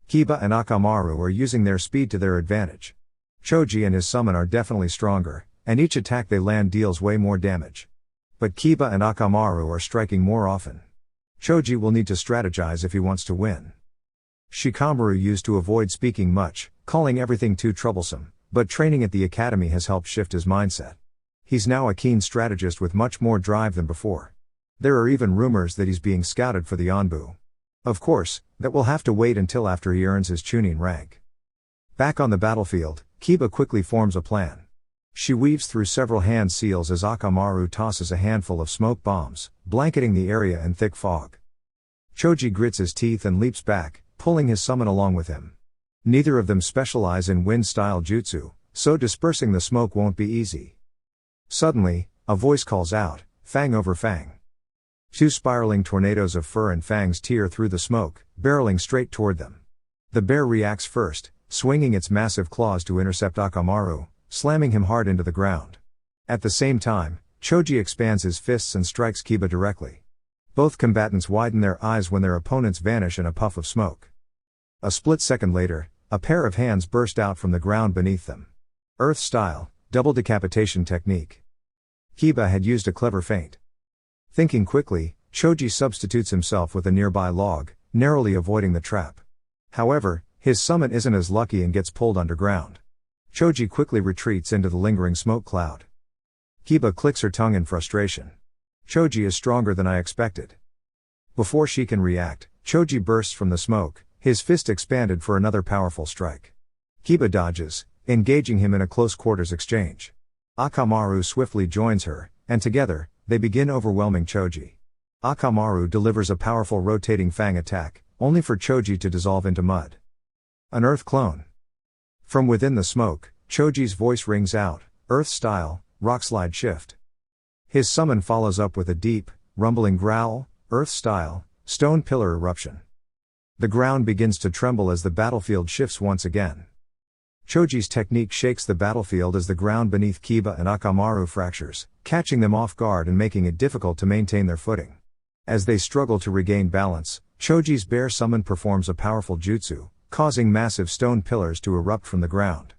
Kiba and Akamaru are using their speed to their advantage. Choji and his summon are definitely stronger, and each attack they land deals way more damage. But Kiba and Akamaru are striking more often. Choji will need to strategize if he wants to win. Shikamaru used to avoid speaking much, calling everything too troublesome, but training at the academy has helped shift his mindset. He's now a keen strategist with much more drive than before. There are even rumors that he's being scouted for the Onbu. Of course, that will have to wait until after he earns his Chunin rank. Back on the battlefield, Kiba quickly forms a plan. She weaves through several hand seals as Akamaru tosses a handful of smoke bombs, blanketing the area in thick fog. Choji grits his teeth and leaps back, pulling his summon along with him. Neither of them specialize in wind-style jutsu, so dispersing the smoke won't be easy. Suddenly, a voice calls out, "Fang over fang." Two spiraling tornadoes of fur and fangs tear through the smoke, barreling straight toward them. The bear reacts first, swinging its massive claws to intercept Akamaru, slamming him hard into the ground. At the same time, Choji expands his fists and strikes Kiba directly. Both combatants widen their eyes when their opponents vanish in a puff of smoke. A split second later, a pair of hands burst out from the ground beneath them. Earth style, double decapitation technique. Kiba had used a clever feint. Thinking quickly, Choji substitutes himself with a nearby log, narrowly avoiding the trap. However, his summon isn't as lucky and gets pulled underground. Choji quickly retreats into the lingering smoke cloud. Kiba clicks her tongue in frustration. Choji is stronger than I expected. Before she can react, Choji bursts from the smoke, his fist expanded for another powerful strike. Kiba dodges, engaging him in a close-quarters exchange. Akamaru swiftly joins her, and together, they begin overwhelming Choji. Akamaru delivers a powerful rotating fang attack, only for Choji to dissolve into mud. An earth clone. From within the smoke, Choji's voice rings out, "Earth style, rock slide shift." His summon follows up with a deep, rumbling growl, "Earth style, stone pillar eruption." The ground begins to tremble as the battlefield shifts once again. Choji's technique shakes the battlefield as the ground beneath Kiba and Akamaru fractures, catching them off guard and making it difficult to maintain their footing. As they struggle to regain balance, Choji's bear summon performs a powerful jutsu, causing massive stone pillars to erupt from the ground.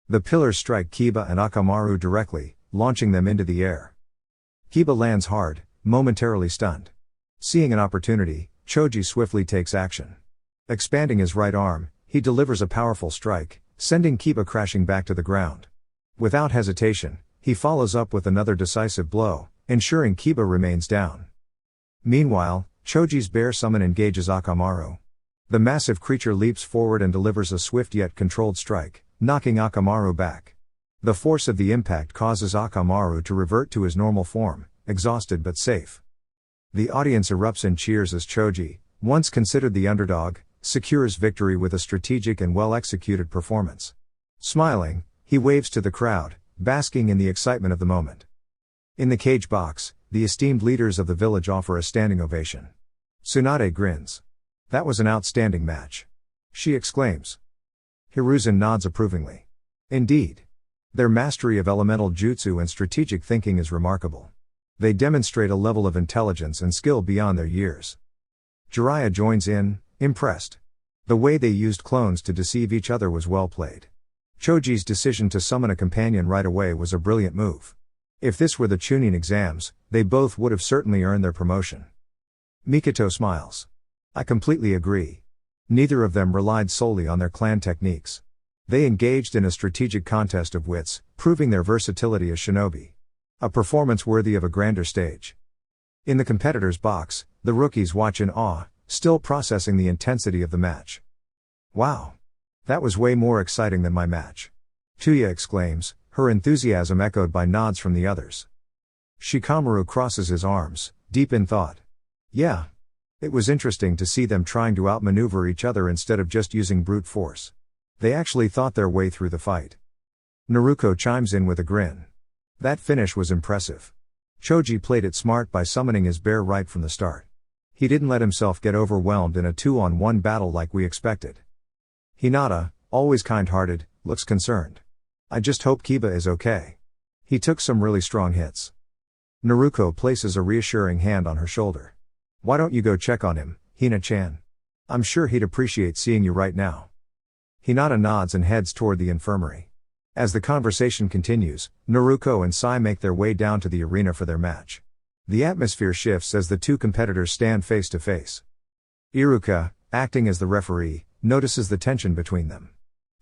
The pillars strike Kiba and Akamaru directly, launching them into the air. Kiba lands hard, momentarily stunned. Seeing an opportunity, Choji swiftly takes action. Expanding his right arm, he delivers a powerful strike, sending Kiba crashing back to the ground. Without hesitation, he follows up with another decisive blow, ensuring Kiba remains down. Meanwhile, Choji's bear summon engages Akamaru. The massive creature leaps forward and delivers a swift yet controlled strike, knocking Akamaru back. The force of the impact causes Akamaru to revert to his normal form, exhausted but safe. The audience erupts in cheers as Choji, once considered the underdog, secures victory with a strategic and well-executed performance. Smiling, he waves to the crowd, basking in the excitement of the moment. In the cage box, the esteemed leaders of the village offer a standing ovation. Tsunade grins. "That was an outstanding match," she exclaims. Hiruzen nods approvingly. "Indeed. Their mastery of elemental jutsu and strategic thinking is remarkable. They demonstrate a level of intelligence and skill beyond their years." Jiraiya joins in, impressed. The way they used clones to deceive each other was well played. Choji's decision to summon a companion right away was a brilliant move. If this were the Chunin exams, they both would have certainly earned their promotion. Mikoto smiles. "I completely agree. Neither of them relied solely on their clan techniques. They engaged in a strategic contest of wits, proving their versatility as shinobi. A performance worthy of a grander stage." In the competitors' box, the rookies watch in awe, still processing the intensity of the match. "Wow! That was way more exciting than my match," Tuya exclaims, her enthusiasm echoed by nods from the others. Shikamaru crosses his arms, deep in thought. "Yeah. It was interesting to see them trying to outmaneuver each other instead of just using brute force. They actually thought their way through the fight." Naruto chimes in with a grin. "That finish was impressive. Choji played it smart by summoning his bear right from the start. He didn't let himself get overwhelmed in a 2-on-1 battle like we expected." Hinata, always kind-hearted, looks concerned. "I just hope Kiba is okay. He took some really strong hits." Naruto places a reassuring hand on her shoulder. "Why don't you go check on him, Hina-chan? I'm sure he'd appreciate seeing you right now." Hinata nods and heads toward the infirmary. As the conversation continues, Naruto and Sai make their way down to the arena for their match. The atmosphere shifts as the two competitors stand face to face. Iruka, acting as the referee, notices the tension between them.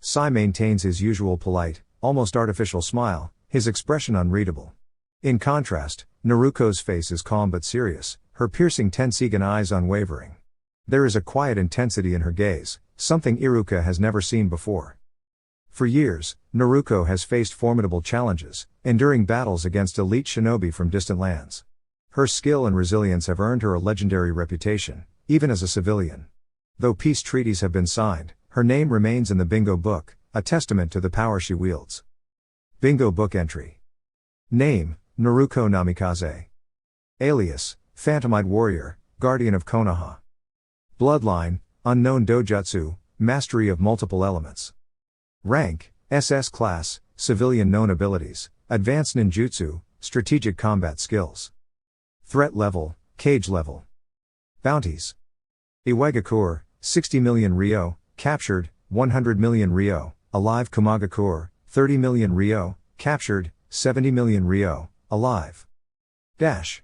Sai maintains his usual polite, almost artificial smile, his expression unreadable. In contrast, Naruko's face is calm but serious, her piercing Tensigan eyes unwavering. There is a quiet intensity in her gaze, something Iruka has never seen before. For years, Naruto has faced formidable challenges, enduring battles against elite shinobi from distant lands. Her skill and resilience have earned her a legendary reputation, even as a civilian. Though peace treaties have been signed, her name remains in the bingo book, a testament to the power she wields. Bingo book entry. Name, Naruto Namikaze. Alias, Phantomite Warrior, Guardian of Konoha. Bloodline, Unknown Dojutsu, Mastery of Multiple Elements. Rank, SS Class, Civilian Known Abilities, Advanced Ninjutsu, Strategic Combat Skills. Threat Level, Cage Level. Bounties. Iwagakure, 60 million Ryo, captured, 100 million Ryo, alive. Kumagakure, 30 million Ryo, captured, 70 million Ryo, alive. Dash.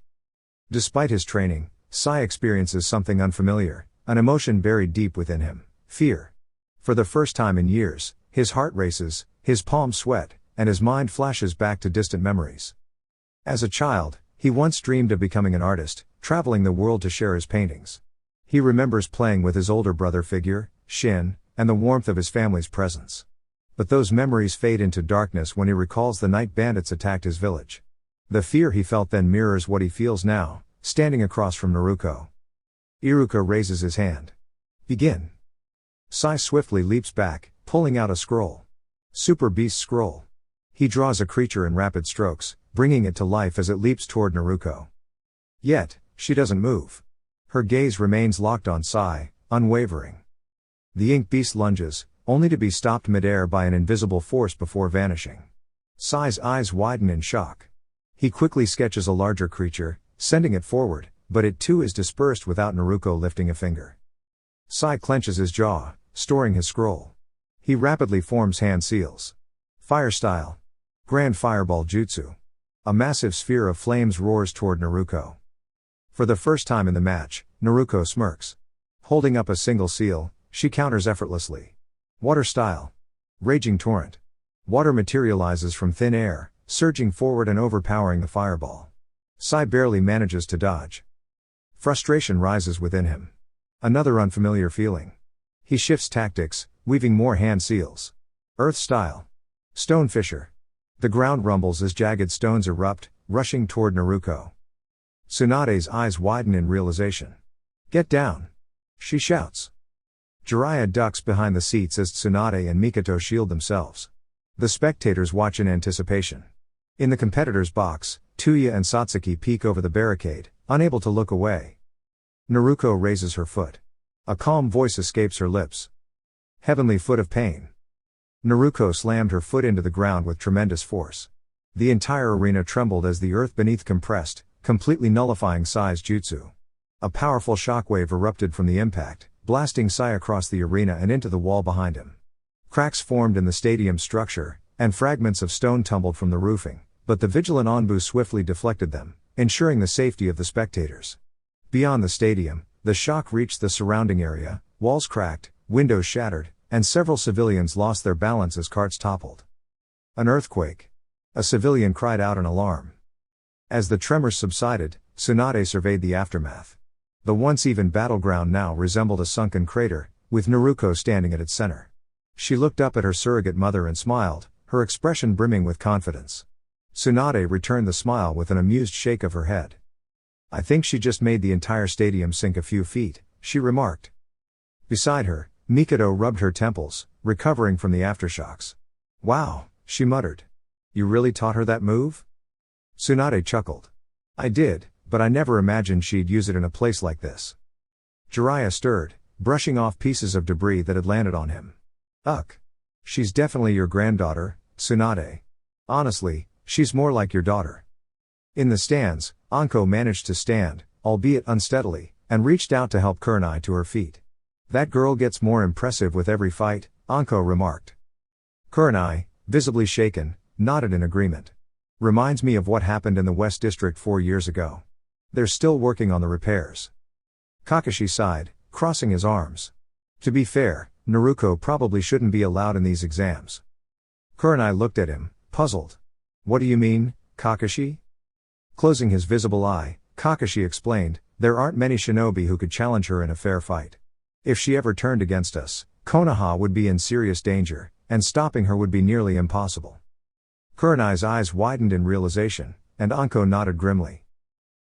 Despite his training, Sai experiences something unfamiliar, an emotion buried deep within him, fear. For the first time in years, his heart races, his palms sweat, and his mind flashes back to distant memories. As a child, he once dreamed of becoming an artist, traveling the world to share his paintings. He remembers playing with his older brother figure, Shin, and the warmth of his family's presence. But those memories fade into darkness when he recalls the night bandits attacked his village. The fear he felt then mirrors what he feels now, standing across from Naruto. Iruka raises his hand. "Begin." Sai swiftly leaps back, pulling out a scroll. Super Beast Scroll. He draws a creature in rapid strokes, bringing it to life as it leaps toward Naruto. Yet, she doesn't move. Her gaze remains locked on Sai, unwavering. The ink beast lunges, only to be stopped midair by an invisible force before vanishing. Sai's eyes widen in shock. He quickly sketches a larger creature, sending it forward, but it too is dispersed without Naruto lifting a finger. Sai clenches his jaw, storing his scroll. He rapidly forms hand seals. Fire style. Grand Fireball Jutsu. A massive sphere of flames roars toward Naruto. For the first time in the match, Naruto smirks. Holding up a single seal, she counters effortlessly. Water style. Raging Torrent. Water materializes from thin air, surging forward and overpowering the fireball. Sai barely manages to dodge. Frustration rises within him. Another unfamiliar feeling. He shifts tactics, weaving more hand seals. Earth style. Stone Fissure. The ground rumbles as jagged stones erupt, rushing toward Naruto. Tsunade's eyes widen in realization. Get down! She shouts. Jiraiya ducks behind the seats as Tsunade and Mikoto shield themselves. The spectators watch in anticipation. In the competitors' box, Tuya and Satsuki peek over the barricade, unable to look away. Naruto raises her foot. A calm voice escapes her lips. Heavenly Foot of Pain. Naruto slammed her foot into the ground with tremendous force. The entire arena trembled as the earth beneath compressed, completely nullifying Sai's jutsu. A powerful shockwave erupted from the impact, blasting Sai across the arena and into the wall behind him. Cracks formed in the stadium structure, and fragments of stone tumbled from the roofing, but the vigilant Anbu swiftly deflected them, ensuring the safety of the spectators. Beyond the stadium, the shock reached the surrounding area, walls cracked, windows shattered, and several civilians lost their balance as carts toppled. An earthquake. A civilian cried out in alarm. As the tremors subsided, Tsunade surveyed the aftermath. The once even battleground now resembled a sunken crater, with Naruto standing at its center. She looked up at her surrogate mother and smiled, her expression brimming with confidence. Tsunade returned the smile with an amused shake of her head. I think she just made the entire stadium sink a few feet, she remarked. Beside her, Mikoto rubbed her temples, recovering from the aftershocks. Wow, she muttered. You really taught her that move? Tsunade chuckled. I did, but I never imagined she'd use it in a place like this. Jiraiya stirred, brushing off pieces of debris that had landed on him. Ugh. She's definitely your granddaughter, Tsunade. Honestly, she's more like your daughter. In the stands, Anko managed to stand, albeit unsteadily, and reached out to help Kurenai to her feet. That girl gets more impressive with every fight, Anko remarked. Kurenai, visibly shaken, nodded in agreement. Reminds me of what happened in the West District 4 years ago. They're still working on the repairs. Kakashi sighed, crossing his arms. To be fair, Naruto probably shouldn't be allowed in these exams. Kurenai looked at him, puzzled. What do you mean, Kakashi? Closing his visible eye, Kakashi explained, there aren't many shinobi who could challenge her in a fair fight. If she ever turned against us, Konoha would be in serious danger, and stopping her would be nearly impossible. Kurenai's eyes widened in realization, and Anko nodded grimly.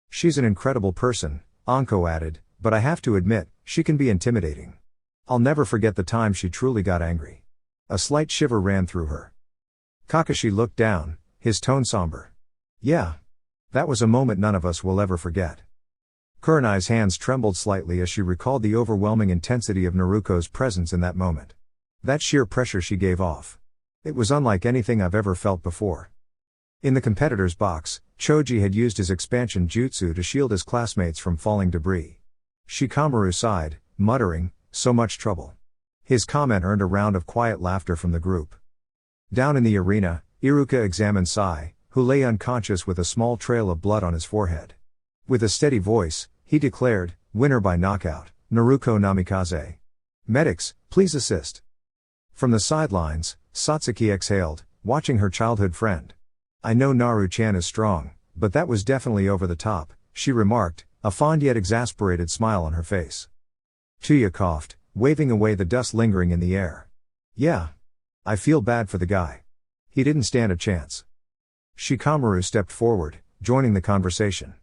She's an incredible person, Anko added, but I have to admit, she can be intimidating. I'll never forget the time she truly got angry. A slight shiver ran through her. Kakashi looked down, his tone somber. Yeah. That was a moment none of us will ever forget. Kurenai's hands trembled slightly as she recalled the overwhelming intensity of Naruto's presence in that moment. That sheer pressure she gave off. It was unlike anything I've ever felt before. In the competitor's box, Choji had used his expansion jutsu to shield his classmates from falling debris. Shikamaru sighed, muttering, so much trouble. His comment earned a round of quiet laughter from the group. Down in the arena, Iruka examined Sai, who lay unconscious with a small trail of blood on his forehead. With a steady voice, he declared, winner by knockout, Naruto Namikaze. Medics, please assist. From the sidelines, Satsuki exhaled, watching her childhood friend. I know Naru-chan is strong, but that was definitely over the top, she remarked, a fond yet exasperated smile on her face. Tuya coughed, waving away the dust lingering in the air. Yeah. I feel bad for the guy. He didn't stand a chance. Shikamaru stepped forward, joining the conversation.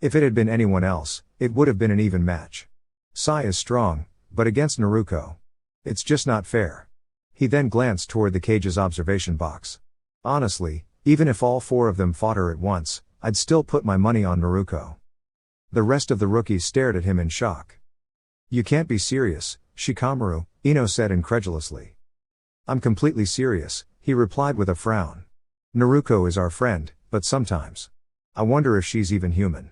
If it had been anyone else, it would have been an even match. Sai is strong, but against Naruto. It's just not fair. He then glanced toward the cage's observation box. Honestly, even if all 4 of them fought her at once, I'd still put my money on Naruto. The rest of the rookies stared at him in shock. You can't be serious, Shikamaru, Ino said incredulously. I'm completely serious, he replied with a frown. Naruto is our friend, but sometimes. I wonder if she's even human.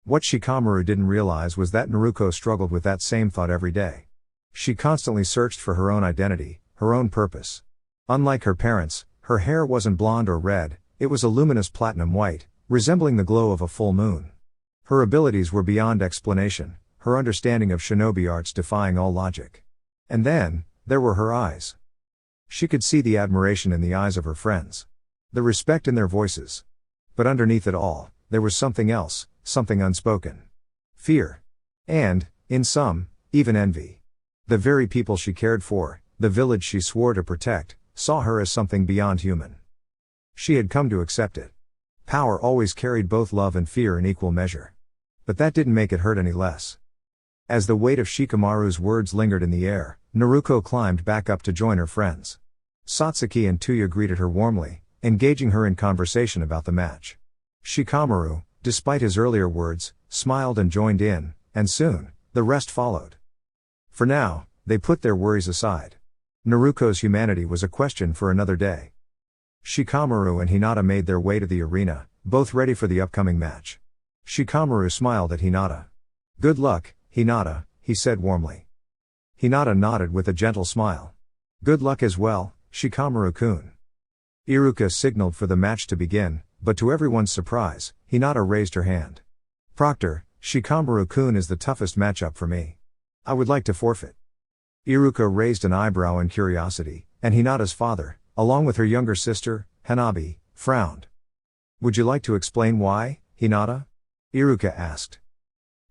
What Shikamaru didn't realize was that Naruto struggled with that same thought every day. She constantly searched for her own identity, her own purpose. Unlike her parents, her hair wasn't blonde or red, it was a luminous platinum white, resembling the glow of a full moon. Her abilities were beyond explanation, her understanding of shinobi arts defying all logic. And then, there were her eyes. She could see the admiration in the eyes of her friends. The respect in their voices. But underneath it all, there was something else, something unspoken. Fear. And, in some, even envy. The very people she cared for, the village she swore to protect, saw her as something beyond human. She had come to accept it. Power always carried both love and fear in equal measure. But that didn't make it hurt any less. As the weight of Shikamaru's words lingered in the air, Naruto climbed back up to join her friends. Satsuki and Tuya greeted her warmly, engaging her in conversation about the match. Shikamaru, despite his earlier words, smiled and joined in, and soon, the rest followed. For now, they put their worries aside. Naruto's humanity was a question for another day. Shikamaru and Hinata made their way to the arena, both ready for the upcoming match. Shikamaru smiled at Hinata. Good luck, Hinata, he said warmly. Hinata nodded with a gentle smile. Good luck as well, Shikamaru-kun. Iruka signaled for the match to begin, but to everyone's surprise, Hinata raised her hand. Proctor, Shikamaru-kun is the toughest matchup for me. I would like to forfeit. Iruka raised an eyebrow in curiosity, and Hinata's father, along with her younger sister, Hanabi, frowned. Would you like to explain why, Hinata? Iruka asked.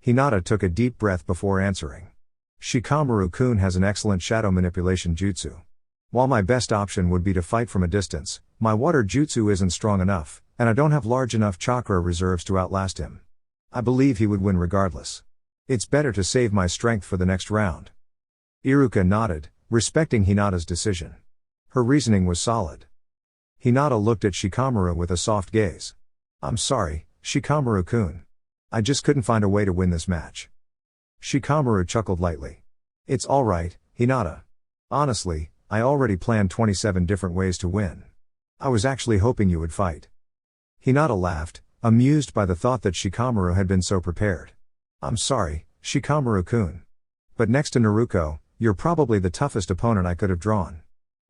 Hinata took a deep breath before answering. Shikamaru-kun has an excellent shadow manipulation jutsu. While my best option would be to fight from a distance, my water jutsu isn't strong enough, and I don't have large enough chakra reserves to outlast him. I believe he would win regardless. It's better to save my strength for the next round. Iruka nodded, respecting Hinata's decision. Her reasoning was solid. Hinata looked at Shikamaru with a soft gaze. I'm sorry, Shikamaru-kun. I just couldn't find a way to win this match. Shikamaru chuckled lightly. It's alright, Hinata. Honestly, I already planned 27 different ways to win. I was actually hoping you would fight. Hinata laughed, amused by the thought that Shikamaru had been so prepared. I'm sorry, Shikamaru-kun. But next to Naruto, you're probably the toughest opponent I could have drawn.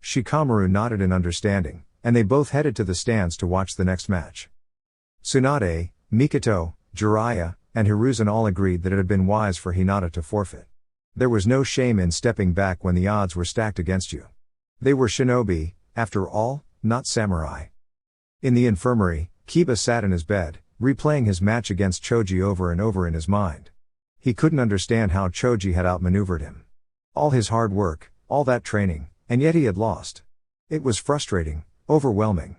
Shikamaru nodded in understanding, and they both headed to the stands to watch the next match. Tsunade, Mikoto, Jiraiya, and Hiruzen all agreed that it had been wise for Hinata to forfeit. There was no shame in stepping back when the odds were stacked against you. They were shinobi, after all, not samurai. In the infirmary, Kiba sat in his bed, replaying his match against Choji over and over in his mind. He couldn't understand how Choji had outmaneuvered him. All his hard work, all that training, and yet he had lost. It was frustrating, overwhelming.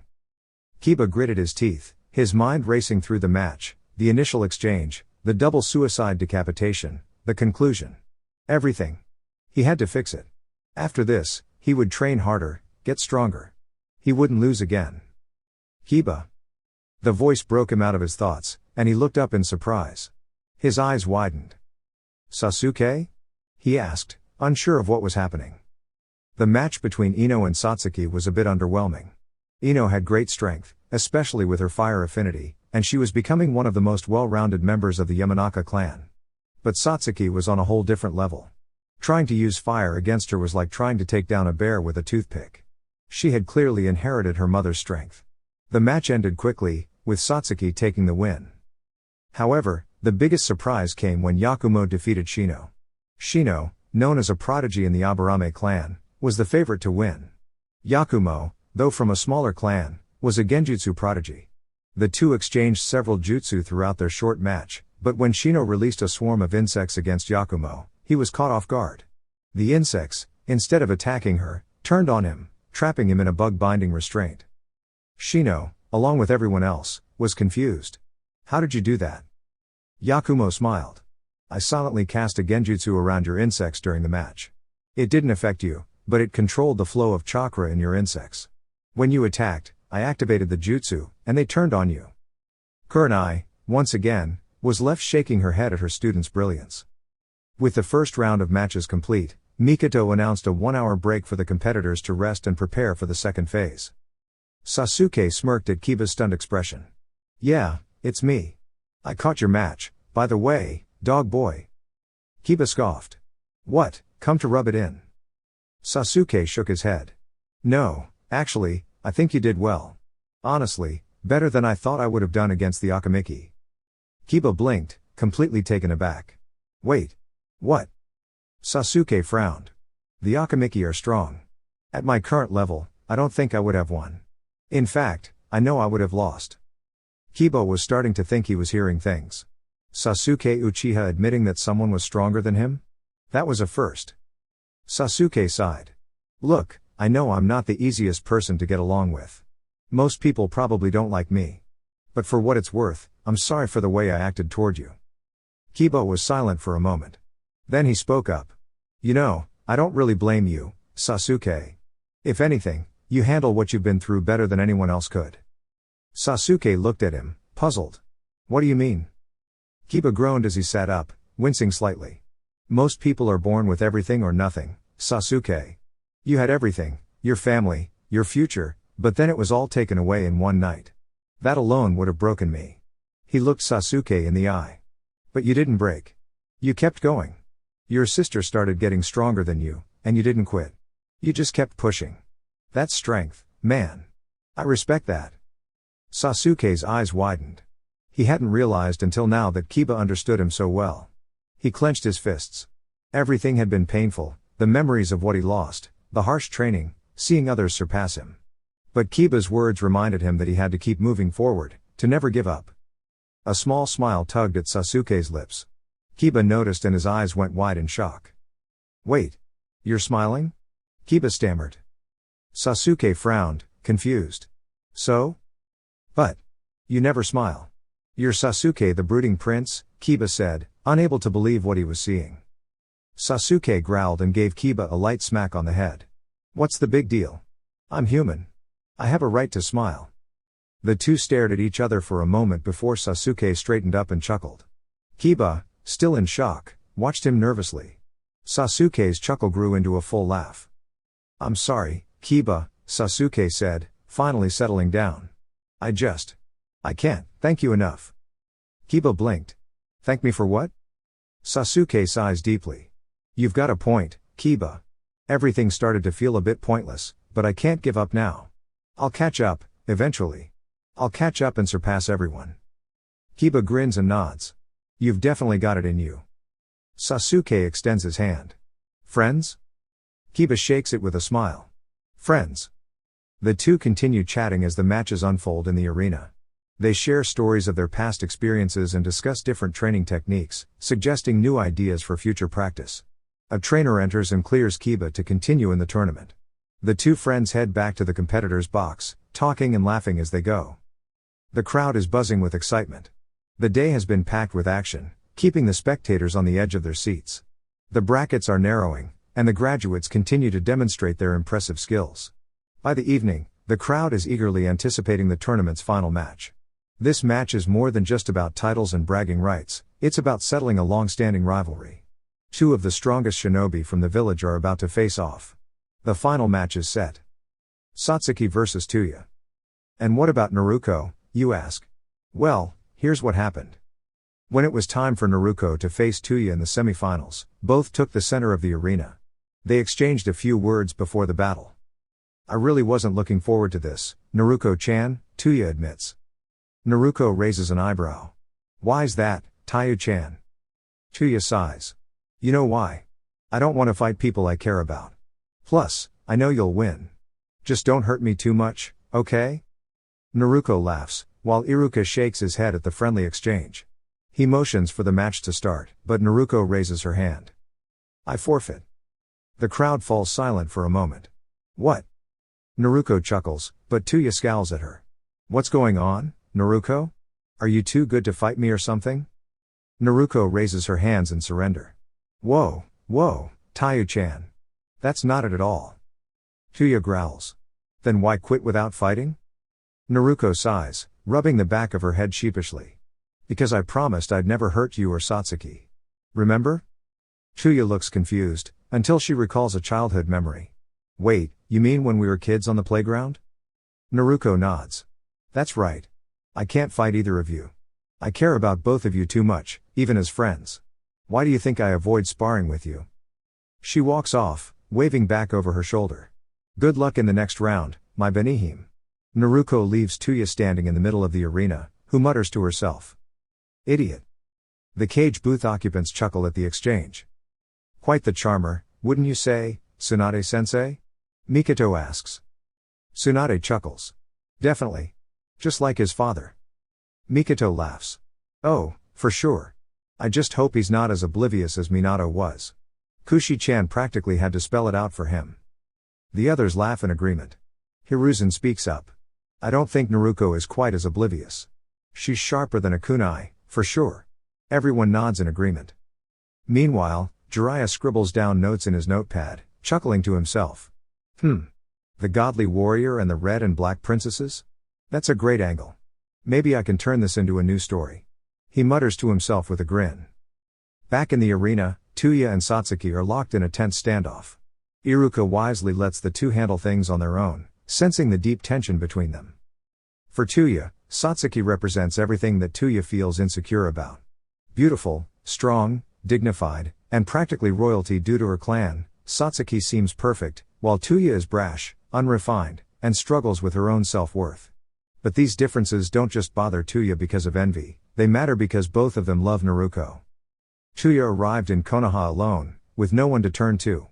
Kiba gritted his teeth, his mind racing through the match, the initial exchange, the double suicide decapitation, the conclusion. Everything. He had to fix it. After this, he would train harder, get stronger. He wouldn't lose again. Kiba. The voice broke him out of his thoughts, and he looked up in surprise. His eyes widened. Sasuke? He asked, unsure of what was happening. The match between Ino and Satsuki was a bit underwhelming. Ino had great strength, especially with her fire affinity, and she was becoming one of the most well-rounded members of the Yamanaka clan. But Satsuki was on a whole different level. Trying to use fire against her was like trying to take down a bear with a toothpick. She had clearly inherited her mother's strength. The match ended quickly, with Satsuki taking the win. However, the biggest surprise came when Yakumo defeated Shino. Shino, known as a prodigy in the Aburame clan, was the favorite to win. Yakumo, though from a smaller clan, was a genjutsu prodigy. The two exchanged several jutsu throughout their short match, but when Shino released a swarm of insects against Yakumo, he was caught off guard. The insects, instead of attacking her, turned on him, trapping him in a bug-binding restraint. Shino, along with everyone else, was confused. How did you do that? Yakumo smiled. I silently cast a genjutsu around your insects during the match. It didn't affect you, but it controlled the flow of chakra in your insects. When you attacked, I activated the jutsu, and they turned on you. Kurenai, once again, was left shaking her head at her student's brilliance. With the first round of matches complete, Mikoto announced a 1-hour break for the competitors to rest and prepare for the second phase. Sasuke smirked at Kiba's stunned expression. Yeah, it's me. I caught your match, by the way, dog boy. Kiba scoffed. What, come to rub it in? Sasuke shook his head. No, actually, I think you did well. Honestly, better than I thought I would have done against the Akamiki. Kiba blinked, completely taken aback. Wait. What? Sasuke frowned. The Akamiki are strong. At my current level, I don't think I would have won. In fact, I know I would have lost. Kiba was starting to think he was hearing things. Sasuke Uchiha admitting that someone was stronger than him? That was a first. Sasuke sighed. Look, I know I'm not the easiest person to get along with. Most people probably don't like me. But for what it's worth, I'm sorry for the way I acted toward you. Kiba was silent for a moment. Then he spoke up. You know, I don't really blame you, Sasuke. If anything, you handle what you've been through better than anyone else could. Sasuke looked at him, puzzled. What do you mean? Kiba groaned as he sat up, wincing slightly. Most people are born with everything or nothing, Sasuke. You had everything, your family, your future, but then it was all taken away in one night. That alone would have broken me. He looked Sasuke in the eye. But you didn't break. You kept going. Your sister started getting stronger than you, and you didn't quit. You just kept pushing. That's strength, man. I respect that. Sasuke's eyes widened. He hadn't realized until now that Kiba understood him so well. He clenched his fists. Everything had been painful, the memories of what he lost, the harsh training, seeing others surpass him. But Kiba's words reminded him that he had to keep moving forward, to never give up. A small smile tugged at Sasuke's lips. Kiba noticed and his eyes went wide in shock. Wait. You're smiling? Kiba stammered. Sasuke frowned, confused. So? But. You never smile. You're Sasuke the brooding prince, Kiba said, unable to believe what he was seeing. Sasuke growled and gave Kiba a light smack on the head. What's the big deal? I'm human. I have a right to smile. The two stared at each other for a moment before Sasuke straightened up and chuckled. Kiba, still in shock, watched him nervously. Sasuke's chuckle grew into a full laugh. I'm sorry, Kiba, Sasuke said, finally settling down. I can't thank you enough. Kiba blinked. Thank me for what? Sasuke sighs deeply. You've got a point, Kiba. Everything started to feel a bit pointless, but I can't give up now. I'll catch up, eventually. I'll catch up and surpass everyone. Kiba grins and nods. You've definitely got it in you. Sasuke extends his hand. Friends? Kiba shakes it with a smile. Friends. The two continue chatting as the matches unfold in the arena. They share stories of their past experiences and discuss different training techniques, suggesting new ideas for future practice. A trainer enters and clears Kiba to continue in the tournament. The two friends head back to the competitors' box, talking and laughing as they go. The crowd is buzzing with excitement. The day has been packed with action, keeping the spectators on the edge of their seats. The brackets are narrowing, and the graduates continue to demonstrate their impressive skills. By the evening, the crowd is eagerly anticipating the tournament's final match. This match is more than just about titles and bragging rights, it's about settling a long-standing rivalry. Two of the strongest shinobi from the village are about to face off. The final match is set. Satsuki vs. Tuya. And what about Naruto, you ask? Well, here's what happened. When it was time for Naruto to face Tuya in the semifinals, both took the center of the arena. They exchanged a few words before the battle. I really wasn't looking forward to this, Naruto-chan, Tuya admits. Naruto raises an eyebrow. Why's that, Tayu-chan? Tuya sighs. You know why? I don't want to fight people I care about. Plus, I know you'll win. Just don't hurt me too much, okay? Naruto laughs, while Iruka shakes his head at the friendly exchange. He motions for the match to start, but Naruto raises her hand. I forfeit. The crowd falls silent for a moment. What? Naruto chuckles, but Tuya scowls at her. What's going on, Naruto? Are you too good to fight me or something? Naruto raises her hands in surrender. Whoa, Tayu-chan. That's not it at all. Tuya growls. Then why quit without fighting? Naruto sighs, rubbing the back of her head sheepishly. Because I promised I'd never hurt you or Satsuki. Remember? Tuya looks confused, Until she recalls a childhood memory. Wait, you mean when we were kids on the playground? Naruto nods. That's right. I can't fight either of you. I care about both of you too much, even as friends. Why do you think I avoid sparring with you? She walks off, waving back over her shoulder. Good luck in the next round, my Benihim. Naruto leaves Tuya standing in the middle of the arena, who mutters to herself. Idiot. The cage booth occupants chuckle at the exchange. Quite the charmer, wouldn't you say, Tsunade-sensei? Mikoto asks. Tsunade chuckles. Definitely. Just like his father. Mikoto laughs. Oh, for sure. I just hope he's not as oblivious as Minato was. Kushi-chan practically had to spell it out for him. The others laugh in agreement. Hiruzen speaks up. I don't think Naruto is quite as oblivious. She's sharper than a kunai, for sure. Everyone nods in agreement. Meanwhile, Jiraiya scribbles down notes in his notepad, chuckling to himself. The godly warrior and the red and black princesses? That's a great angle. Maybe I can turn this into a new story. He mutters to himself with a grin. Back in the arena, Tuya and Satsuki are locked in a tense standoff. Iruka wisely lets the two handle things on their own, sensing the deep tension between them. For Tuya, Satsuki represents everything that Tuya feels insecure about. Beautiful, strong, dignified, and practically royalty due to her clan, Satsuki seems perfect, while Tuya is brash, unrefined, and struggles with her own self-worth. But these differences don't just bother Tuya because of envy, they matter because both of them love Naruto. Tuya arrived in Konoha alone, with no one to turn to.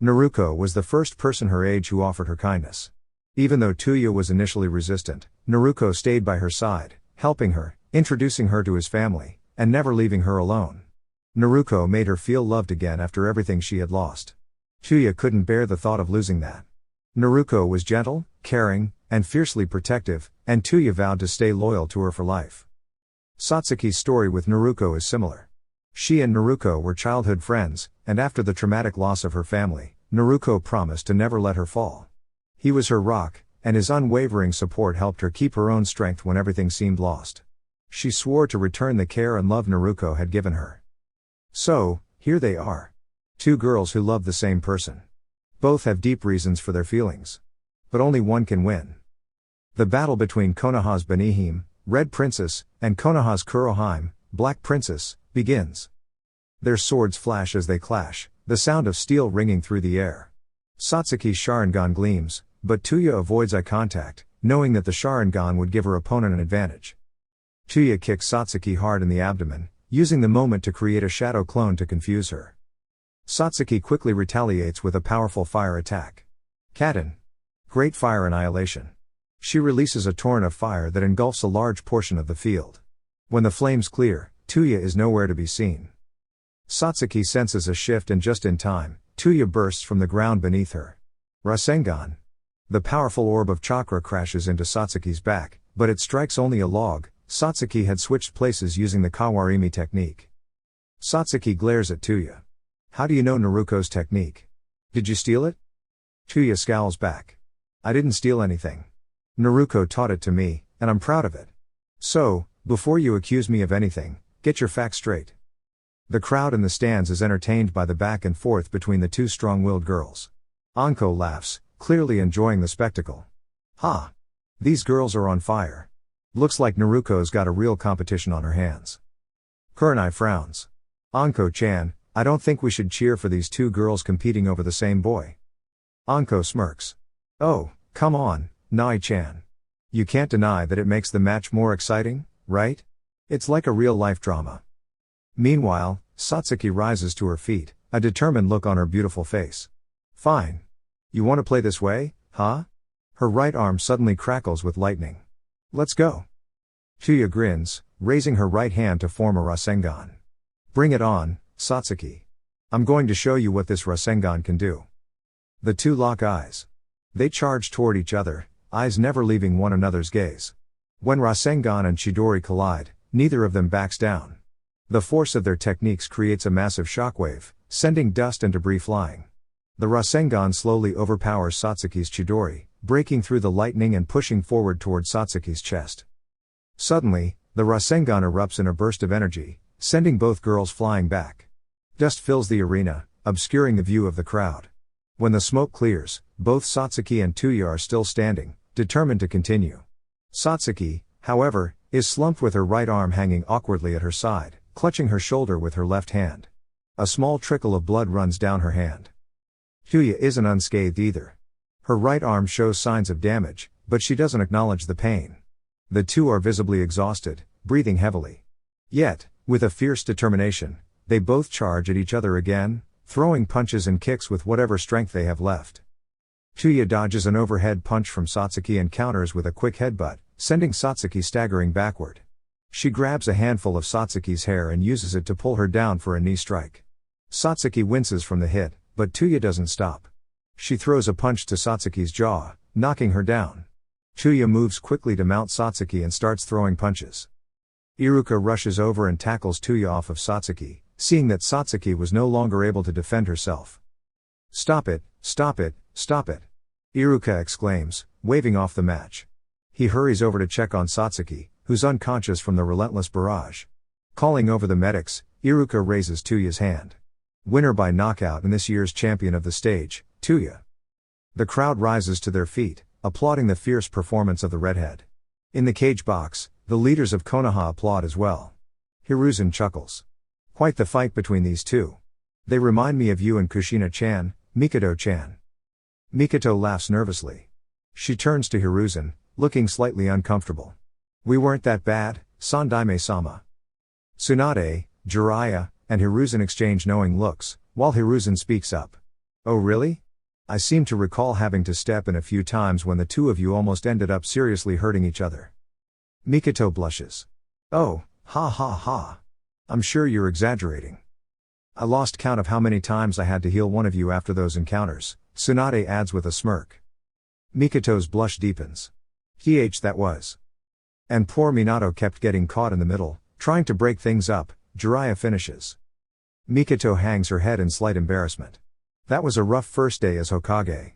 Naruto was the first person her age who offered her kindness. Even though Tuya was initially resistant, Naruto stayed by her side, helping her, introducing her to his family, and never leaving her alone. Naruto made her feel loved again after everything she had lost. Tuya couldn't bear the thought of losing that. Naruto was gentle, caring, and fiercely protective, and Tuya vowed to stay loyal to her for life. Satsuki's story with Naruto is similar. She and Naruto were childhood friends, and after the traumatic loss of her family, Naruto promised to never let her fall. He was her rock, and his unwavering support helped her keep her own strength when everything seemed lost. She swore to return the care and love Naruto had given her. So, here they are. Two girls who love the same person. Both have deep reasons for their feelings. But only one can win. The battle between Konoha's Benihim, Red Princess, and Konoha's Kurohime, Black Princess, begins. Their swords flash as they clash, the sound of steel ringing through the air. Satsuki's Sharingan gleams, but Tuya avoids eye contact, knowing that the Sharingan would give her opponent an advantage. Tuya kicks Satsuki hard in the abdomen, using the moment to create a shadow clone to confuse her. Satsuki quickly retaliates with a powerful fire attack. Katen. Great fire annihilation. She releases a torrent of fire that engulfs a large portion of the field. When the flames clear, Tuya is nowhere to be seen. Satsuki senses a shift and just in time, Tuya bursts from the ground beneath her. Rasengan. The powerful orb of chakra crashes into Satsuki's back, but it strikes only a log. Satsuki had switched places using the Kawarimi technique. Satsuki glares at Tuya. How do you know Naruto's technique? Did you steal it? Tuya scowls back. I didn't steal anything. Naruto taught it to me, and I'm proud of it. So, before you accuse me of anything, get your facts straight. The crowd in the stands is entertained by the back and forth between the two strong-willed girls. Anko laughs, clearly enjoying the spectacle. Ha! These girls are on fire. Looks like Naruto's got a real competition on her hands. Kurenai frowns. Anko-chan, I don't think we should cheer for these two girls competing over the same boy. Anko smirks. Oh, come on, Nai-chan. You can't deny that it makes the match more exciting, right? It's like a real-life drama. Meanwhile, Satsuki rises to her feet, a determined look on her beautiful face. Fine. You want to play this way, huh? Her right arm suddenly crackles with lightning. Let's go. Tuya grins, raising her right hand to form a Rasengan. Bring it on, Satsuki. I'm going to show you what this Rasengan can do. The two lock eyes. They charge toward each other, eyes never leaving one another's gaze. When Rasengan and Chidori collide, neither of them backs down. The force of their techniques creates a massive shockwave, sending dust and debris flying. The Rasengan slowly overpowers Satsuki's Chidori, breaking through the lightning and pushing forward toward Satsuki's chest. Suddenly, the Rasengan erupts in a burst of energy, sending both girls flying back. Dust fills the arena, obscuring the view of the crowd. When the smoke clears, both Satsuki and Tuya are still standing, determined to continue. Satsuki, however, is slumped with her right arm hanging awkwardly at her side, clutching her shoulder with her left hand. A small trickle of blood runs down her hand. Tuya isn't unscathed either. Her right arm shows signs of damage, but she doesn't acknowledge the pain. The two are visibly exhausted, breathing heavily. Yet, with a fierce determination, they both charge at each other again, throwing punches and kicks with whatever strength they have left. Tuya dodges an overhead punch from Satsuki and counters with a quick headbutt, sending Satsuki staggering backward. She grabs a handful of Satsuki's hair and uses it to pull her down for a knee strike. Satsuki winces from the hit, but Tuya doesn't stop. She throws a punch to Satsuki's jaw, knocking her down. Tuya moves quickly to mount Satsuki and starts throwing punches. Iruka rushes over and tackles Tuya off of Satsuki, seeing that Satsuki was no longer able to defend herself. "Stop it, stop it, stop it!" Iruka exclaims, waving off the match. He hurries over to check on Satsuki, who's unconscious from the relentless barrage. Calling over the medics, Iruka raises Tuya's hand. Winner by knockout and this year's champion of the stage, Tuya. The crowd rises to their feet, applauding the fierce performance of the redhead. In the cage box, the leaders of Konoha applaud as well. Hiruzen chuckles. "Quite the fight between these two. They remind me of you and Kushina-chan, Mikoto-chan." Mikoto laughs nervously. She turns to Hiruzen, looking slightly uncomfortable. "We weren't that bad, Sandaime-sama." Tsunade, Jiraiya, and Hiruzen exchange knowing looks, while Hiruzen speaks up. "Oh really? I seem to recall having to step in a few times when the two of you almost ended up seriously hurting each other." Mikoto blushes. "Oh, ha ha ha. I'm sure you're exaggerating. I lost count of how many times I had to heal one of you after those encounters," Tsunade adds with a smirk. Mikoto's blush deepens. That was. "And poor Minato kept getting caught in the middle, trying to break things up," Jiraiya finishes. Mikoto hangs her head in slight embarrassment. "That was a rough first day as Hokage."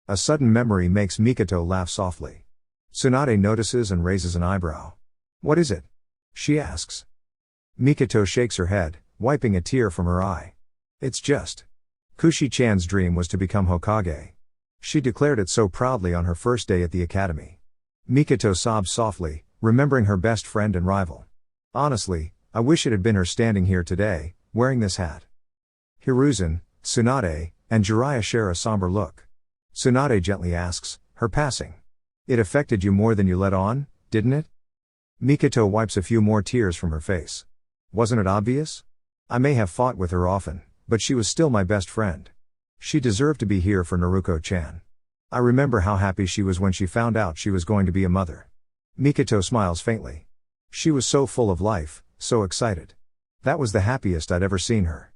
A sudden memory makes Mikoto laugh softly. Tsunade notices and raises an eyebrow. "What is it?" she asks. Mikoto shakes her head, wiping a tear from her eye. "It's just. Kushi-chan's dream was to become Hokage. She declared it so proudly on her first day at the academy." Mikoto sobs softly, remembering her best friend and rival. "Honestly, I wish it had been her standing here today, wearing this hat." Hiruzen, Tsunade, and Jiraiya share a somber look. Tsunade gently asks, "Her passing. It affected you more than you let on, didn't it?" Mikoto wipes a few more tears from her face. "Wasn't it obvious? I may have fought with her often, but she was still my best friend. She deserved to be here for Naruto-chan. I remember how happy she was when she found out she was going to be a mother." Mikoto smiles faintly. "She was so full of life, so excited. That was the happiest I'd ever seen her."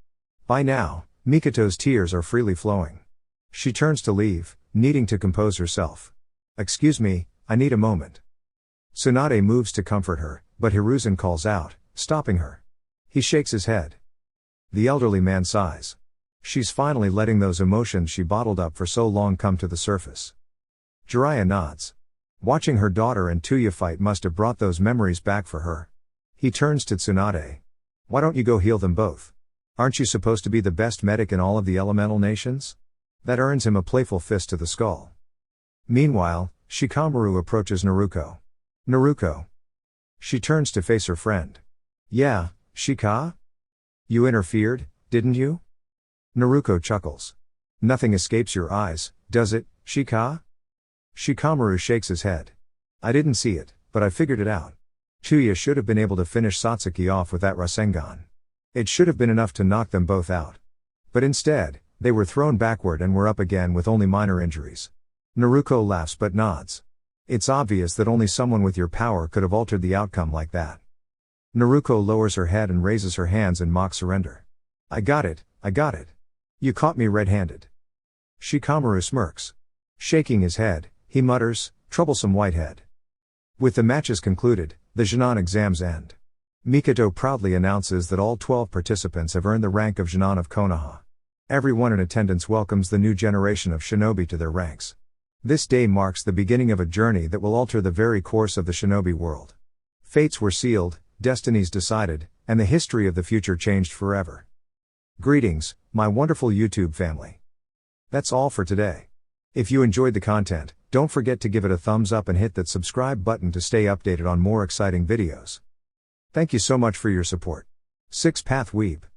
By now, Mikoto's tears are freely flowing. She turns to leave, needing to compose herself. "Excuse me, I need a moment." Tsunade moves to comfort her, but Hiruzen calls out, stopping her. He shakes his head. The elderly man sighs. She's finally letting those emotions she bottled up for so long come to the surface. Jiraiya nods. Watching her daughter and Tuya fight must have brought those memories back for her. He turns to Tsunade. "Why don't you go heal them both? Aren't you supposed to be the best medic in all of the elemental nations?" That earns him a playful fist to the skull. Meanwhile, Shikamaru approaches Naruko. "Naruko." She turns to face her friend. "Yeah, Shika? You interfered, didn't you?" Naruko chuckles. "Nothing escapes your eyes, does it, Shika?" Shikamaru shakes his head. "I didn't see it, but I figured it out. Tuya should have been able to finish Satsuki off with that Rasengan. It should have been enough to knock them both out. But instead, they were thrown backward and were up again with only minor injuries." Naruko laughs but nods. "It's obvious that only someone with your power could have altered the outcome like that." Naruko lowers her head and raises her hands in mock surrender. I got it. You caught me red-handed." Shikamaru smirks. Shaking his head, he mutters, "Troublesome whitehead." With the matches concluded, the Genin exams end. Mikoto proudly announces that all 12 participants have earned the rank of Genin of Konoha. Everyone in attendance welcomes the new generation of shinobi to their ranks. This day marks the beginning of a journey that will alter the very course of the shinobi world. Fates were sealed, destinies decided, and the history of the future changed forever. Greetings, my wonderful YouTube family. That's all for today. If you enjoyed the content, don't forget to give it a thumbs up and hit that subscribe button to stay updated on more exciting videos. Thank you so much for your support. 6th Path Weeb.